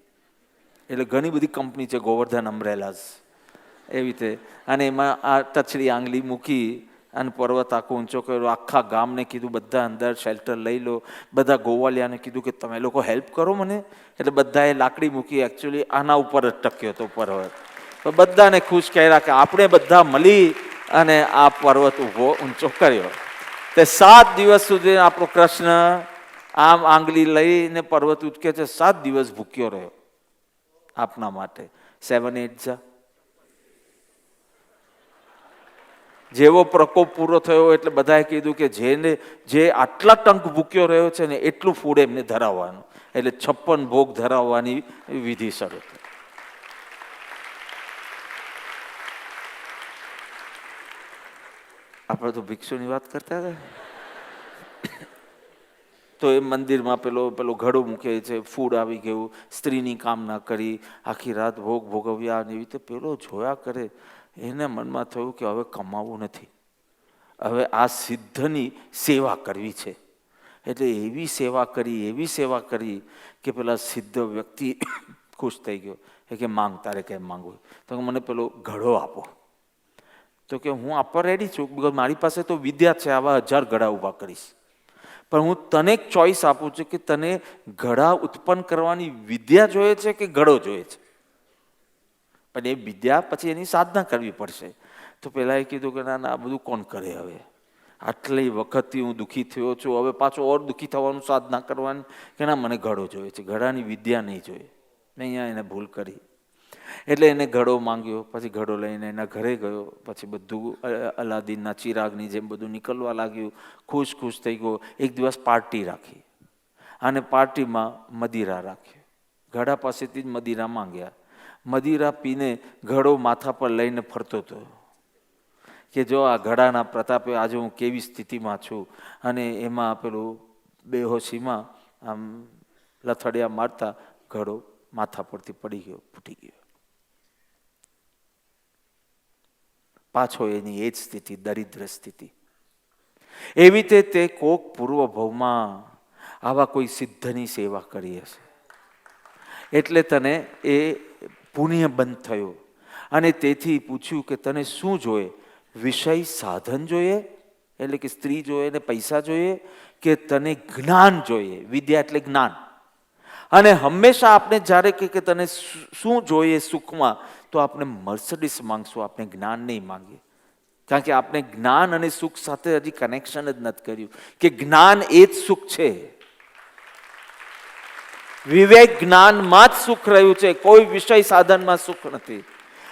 એટલે ઘણી બધી કંપની છે ગોવર્ધન અમ્બ્રેલાસ એવી રીતે. અને એમાં આ ટચડી આંગળી મૂકી અને પર્વત આખો ઊંચો કર્યો. આખા ગામને કીધું બધા અંદર શેલ્ટર લઈ લો. બધા ગોવાલિયાને કીધું કે તમે લોકો હેલ્પ કરો મને. એટલે બધાએ લાકડી મૂકી. એકચ્યુઅલી આના ઉપર જ ટક્યો હતો પર્વત. તો બધાને ખુશ કર્યા કે આપણે બધા મળી અને આ પર્વત ઊભો ઊંચો કર્યો. તે 7 દિવસ સુધી આપણો કૃષ્ણ આમ આંગળી લઈને પર્વત ઉચકે છે. 7 દિવસ ભૂખ્યો રહ્યો આપના માટે. 7 8 જા. જેવો પ્રકોપ પૂરો થયો એટલે બધાએ કીધું કે જે આટલા ટંક ભૂખ્યો રહ્યો છે ને એટલું ફૂડ એમને ધરાવવાનું. એટલે 56 ભોગ ધરાવવાની વિધિ શરૂ. 56 આપણે તો ભિક્ષુની વાત કરતા હતા. તો એ મંદિરમાં પેલો ઘડો મૂકે છે, ફૂડ આવી ગયું, સ્ત્રીની કામના કરી, આખી રાત ભોગ ભોગવ્યા, અને એવી રીતે પેલો જોયા કરે. એને મનમાં થયું કે હવે કમાવું નથી, હવે આ સિદ્ધની સેવા કરવી છે. એટલે એવી સેવા કરી કે પેલા સિદ્ધ વ્યક્તિ ખુશ થઈ ગયો. એ કે માંગ, તારે કેમ માંગવું? તો મને પેલો ઘડો આપો. તો કે હું આપવા રેડી છું, બિકોઝ મારી પાસે તો વિદ્યા છે, આવા 1000 ઘડા ઊભા કરીશ. પણ હું તને એક ચોઈસ આપું છું કે તને ઘડા ઉત્પન્ન કરવાની વિદ્યા જોઈએ છે કે ઘડો જોઈએ છે? પણ એ વિદ્યા પછી એની સાધના કરવી પડશે. તો પેલા એ કીધું કે ના ના, આ બધું કોણ કરે? હવે આટલી વખતથી હું દુઃખી થયો છું, હવે પાછો ઓર દુઃખી થવાનું, સાધના કરવાની, કે ના મને ઘડો જોઈએ છે, ઘડાની વિદ્યા નહીં જોઈએ. મેં અહીંયા એને ભૂલ કરી. એટલે એને ઘડો માંગ્યો, પછી ઘડો લઈને એના ઘરે ગયો. પછી બધું અલાદીનના ચિરાગની જેમ બધું નીકળવા લાગ્યું. ખુશ થઈ ગયો. એક દિવસ પાર્ટી રાખી, અને પાર્ટીમાં મદિરા રાખી. ઘડા પાસેથી જ મદિરા માંગ્યા. મદિરા પીને ઘડો માથા પર લઈને ફરતો હતો કે જો આ ઘડાના પ્રતાપે આજે હું કેવી સ્થિતિમાં છું. અને એમાં પેલું બેહોશીમાં આમ લથડિયા મારતા ઘડો માથા પરથી પડી ગયો, ફૂટી ગયો. પાછો એની એ જ સ્થિતિ, દરિદ્ર સ્થિતિ. એવી રીતે તે કોક પૂર્વ ભવમાં આવા કોઈ સિદ્ધની સેવા કરી હશે, એટલે તને એ પુણ્ય બંધ થયો. અને તેથી પૂછ્યું કે તને શું જોઈએ? વિષય સાધન જોઈએ, એટલે કે સ્ત્રી જોઈએ ને પૈસા જોઈએ, કે તને જ્ઞાન જોઈએ? વિદ્યા એટલે જ્ઞાન. અને હંમેશા આપણે જ્યારે કે તને શું જોઈએ સુખમાં, તો આપણે મર્સિડીઝ માંગશું, આપણે જ્ઞાન નહીં માંગીએ. કારણ કે આપણે જ્ઞાન અને સુખ સાથે હજી કનેક્શન જ નથી કર્યું કે જ્ઞાન એ જ સુખ છે. વિવેક જ્ઞાનમાં જ સુખ રહ્યું છે, કોઈ વિષય સાધનમાં સુખ નથી.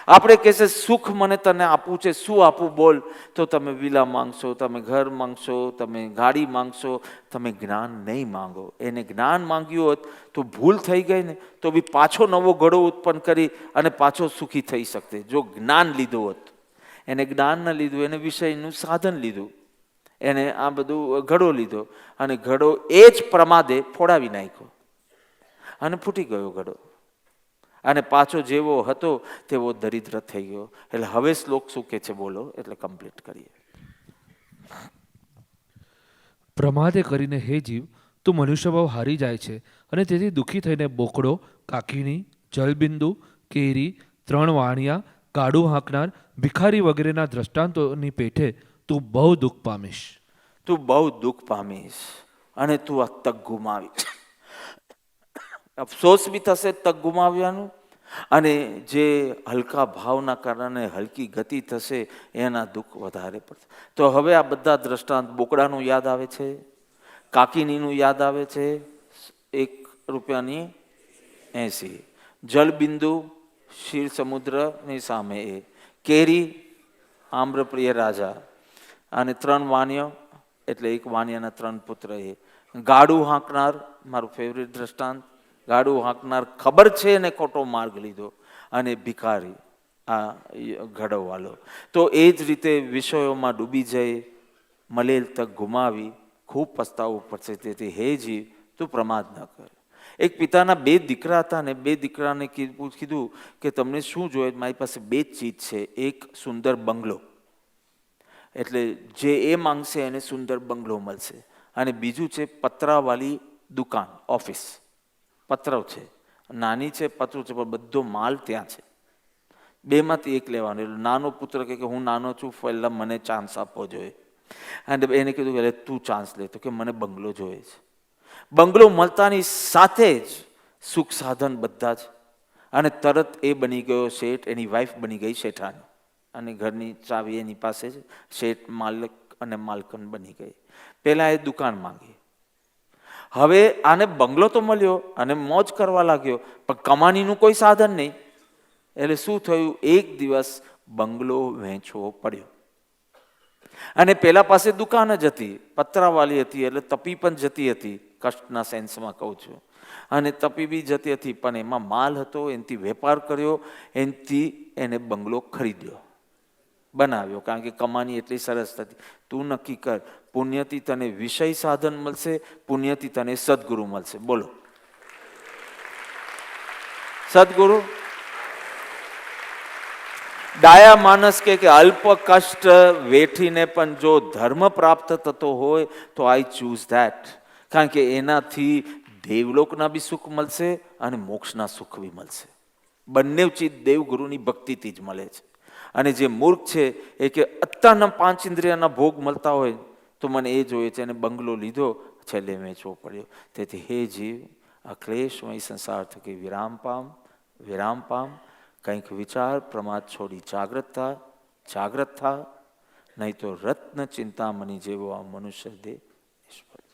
આપણે કહેશે સુખ મને તને આપવું છે, શું આપવું બોલ? તો તમે વિલા માંગશો, તમે ઘર માંગશો, તમે ગાડી માંગશો, તમે જ્ઞાન નહીં માંગો. એને જ્ઞાન માંગ્યું હોત તો ભૂલ થઈ ગઈ ને, તો બી પાછો નવો ઘડો ઉત્પન્ન કરી અને પાછો સુખી થઈ શકતે, જો જ્ઞાન લીધું હોત. એને જ્ઞાન ન લીધું, એને વિષયનું સાધન લીધું, એને આ બધું ઘડો લીધો, અને ઘડો એ જ પ્રમાદે ફોડાવી નાખ્યો અને ફૂટી ગયો ઘડો. અને પાછો જેવો હતો તેવો દરિદ્ર થઈ ગયો. એટલે હવે શ્લોક શું કે છે બોલો, એટલે કમ્પ્લીટ કરીએ. પ્રમાદે કરીને હે જીવ, તું મનુષ્ય ભાવ હારી જાય છે, અને તેથી દુઃખી થઈને બોકડો, કાકીણી, જલબિંદુ, કેરી, 3 વાણિયા, ગાડું હાંકનાર, ભિખારી વગેરેના દ્રષ્ટાંતોની પેઠે તું બહુ દુઃખ પામીશ. તું બહુ દુઃખ પામીશ, અને તું આ તક ગુમાવીશ. અફસોસ બી થશે તક ગુમાવ્યાનું, અને જે હલકા ભાવના કારણે હલકી ગતિ થશે એના દુઃખ વધારે પડશે. તો હવે આ બધા દ્રષ્ટાંત, બોકડાનું યાદ આવે છે, કાકીનીનું યાદ આવે છે, 1 રૂપિયાની 80, જલબિંદુ ક્ષીર સમુદ્રની સામે, એ કેરી આમ્રપ્રિય રાજા, અને 3 વાણિયો એટલે 1 વાણિયાના 3 પુત્ર. એ ગાડું હાંકનાર, મારું ફેવરિટ દ્રષ્ટાંત, ગાડું હાંકનાર ખબર છે ને ખોટો માર્ગ લીધો, અને ભિખારી આ ઘડવવાલો. તો એ જ રીતે વિષયોમાં ડૂબી જઈ મળેલ તક ગુમાવી ખૂબ પસ્તાવવું પડશે. તેથી હે જીવ, તું પ્રમાદ ન કર. એક પિતાના 2 દીકરા હતા, ને 2 દીકરાને કીધું કે તમને શું જોઈએ? મારી પાસે 2 જ ચીજ છે. એક સુંદર બંગલો, એટલે જે એ માંગશે એને સુંદર બંગલો મળશે, અને બીજું છે પતરાવાળી દુકાન, ઓફિસ. પત્ર છે, નાની છે, પતરું છે, પણ બધો માલ ત્યાં છે. 2માંથી 1 લેવાનું. એટલે નાનો પુત્ર કે હું નાનો છું, પહેલા મને ચાન્સ આપવો જોઈએ. અને એને કીધું કે તું ચાન્સ લે. તો કે મને બંગલો જોઈએ છે. બંગલો મળતાની સાથે જ સુખ સાધન બધા જ, અને તરત એ બની ગયો શેઠ, એની વાઈફ બની ગઈ શેઠાણી, અને ઘરની ચાવી એની પાસે જ, શેઠ માલિક અને માલકન બની ગઈ. પહેલા એ દુકાન માંગી, હવે આને બંગલો તો મળ્યો અને મોજ કરવા લાગ્યો, પણ કમાણીનું કોઈ સાધન નહીં. એટલે શું થયું? એક દિવસ બંગલો વેચવો પડ્યો. અને પેલા પાસે દુકાન જ હતી, પતરાવાળી હતી, એટલે તપી પણ જતી હતી, કષ્ટના સેન્સમાં કહું છું. અને તપી બી જતી હતી, પણ એમાં માલ હતો, એનાથી વેપાર કર્યો, એનાથી એને બંગલો ખરીદ્યો. બનાવ્યો, કારણ કે કમાની એટલી સરસ થતી. તું નક્કી કર, પુણ્યથી તને વિષય સાધન મળશે, પુણ્યથી તને સદગુરુ મળશે. બોલો, સદગુરુ. ડાયા માણસ કે અલ્પ કષ્ટ વેઠીને પણ જો ધર્મ પ્રાપ્ત થતો હોય તો આઈ ચૂઝ ધેટ, કારણ કે એનાથી દેવલોકના બી સુખ મળશે અને મોક્ષના સુખ બી મળશે. બંને ચીજ દેવગુરુની ભક્તિથી જ મળે છે. અને જે મૂર્ખ છે એ કે અત્યારના 5 ઇન્દ્રિયના ભોગ મળતા હોય તો મને એ જોઈએ છે, એને બંગલો લીધો, છેલ્લે વેચવો પડ્યો. તેથી હે જીવ, આ ક્લેશમય સંસાર થકી વિરામ પામ, કંઈક વિચાર પ્રમાદ છોડી જાગ્રત થા, નહીં તો રત્ન ચિંતામણી જેવો આ મનુષ્ય દેહ નિષ્ફળ.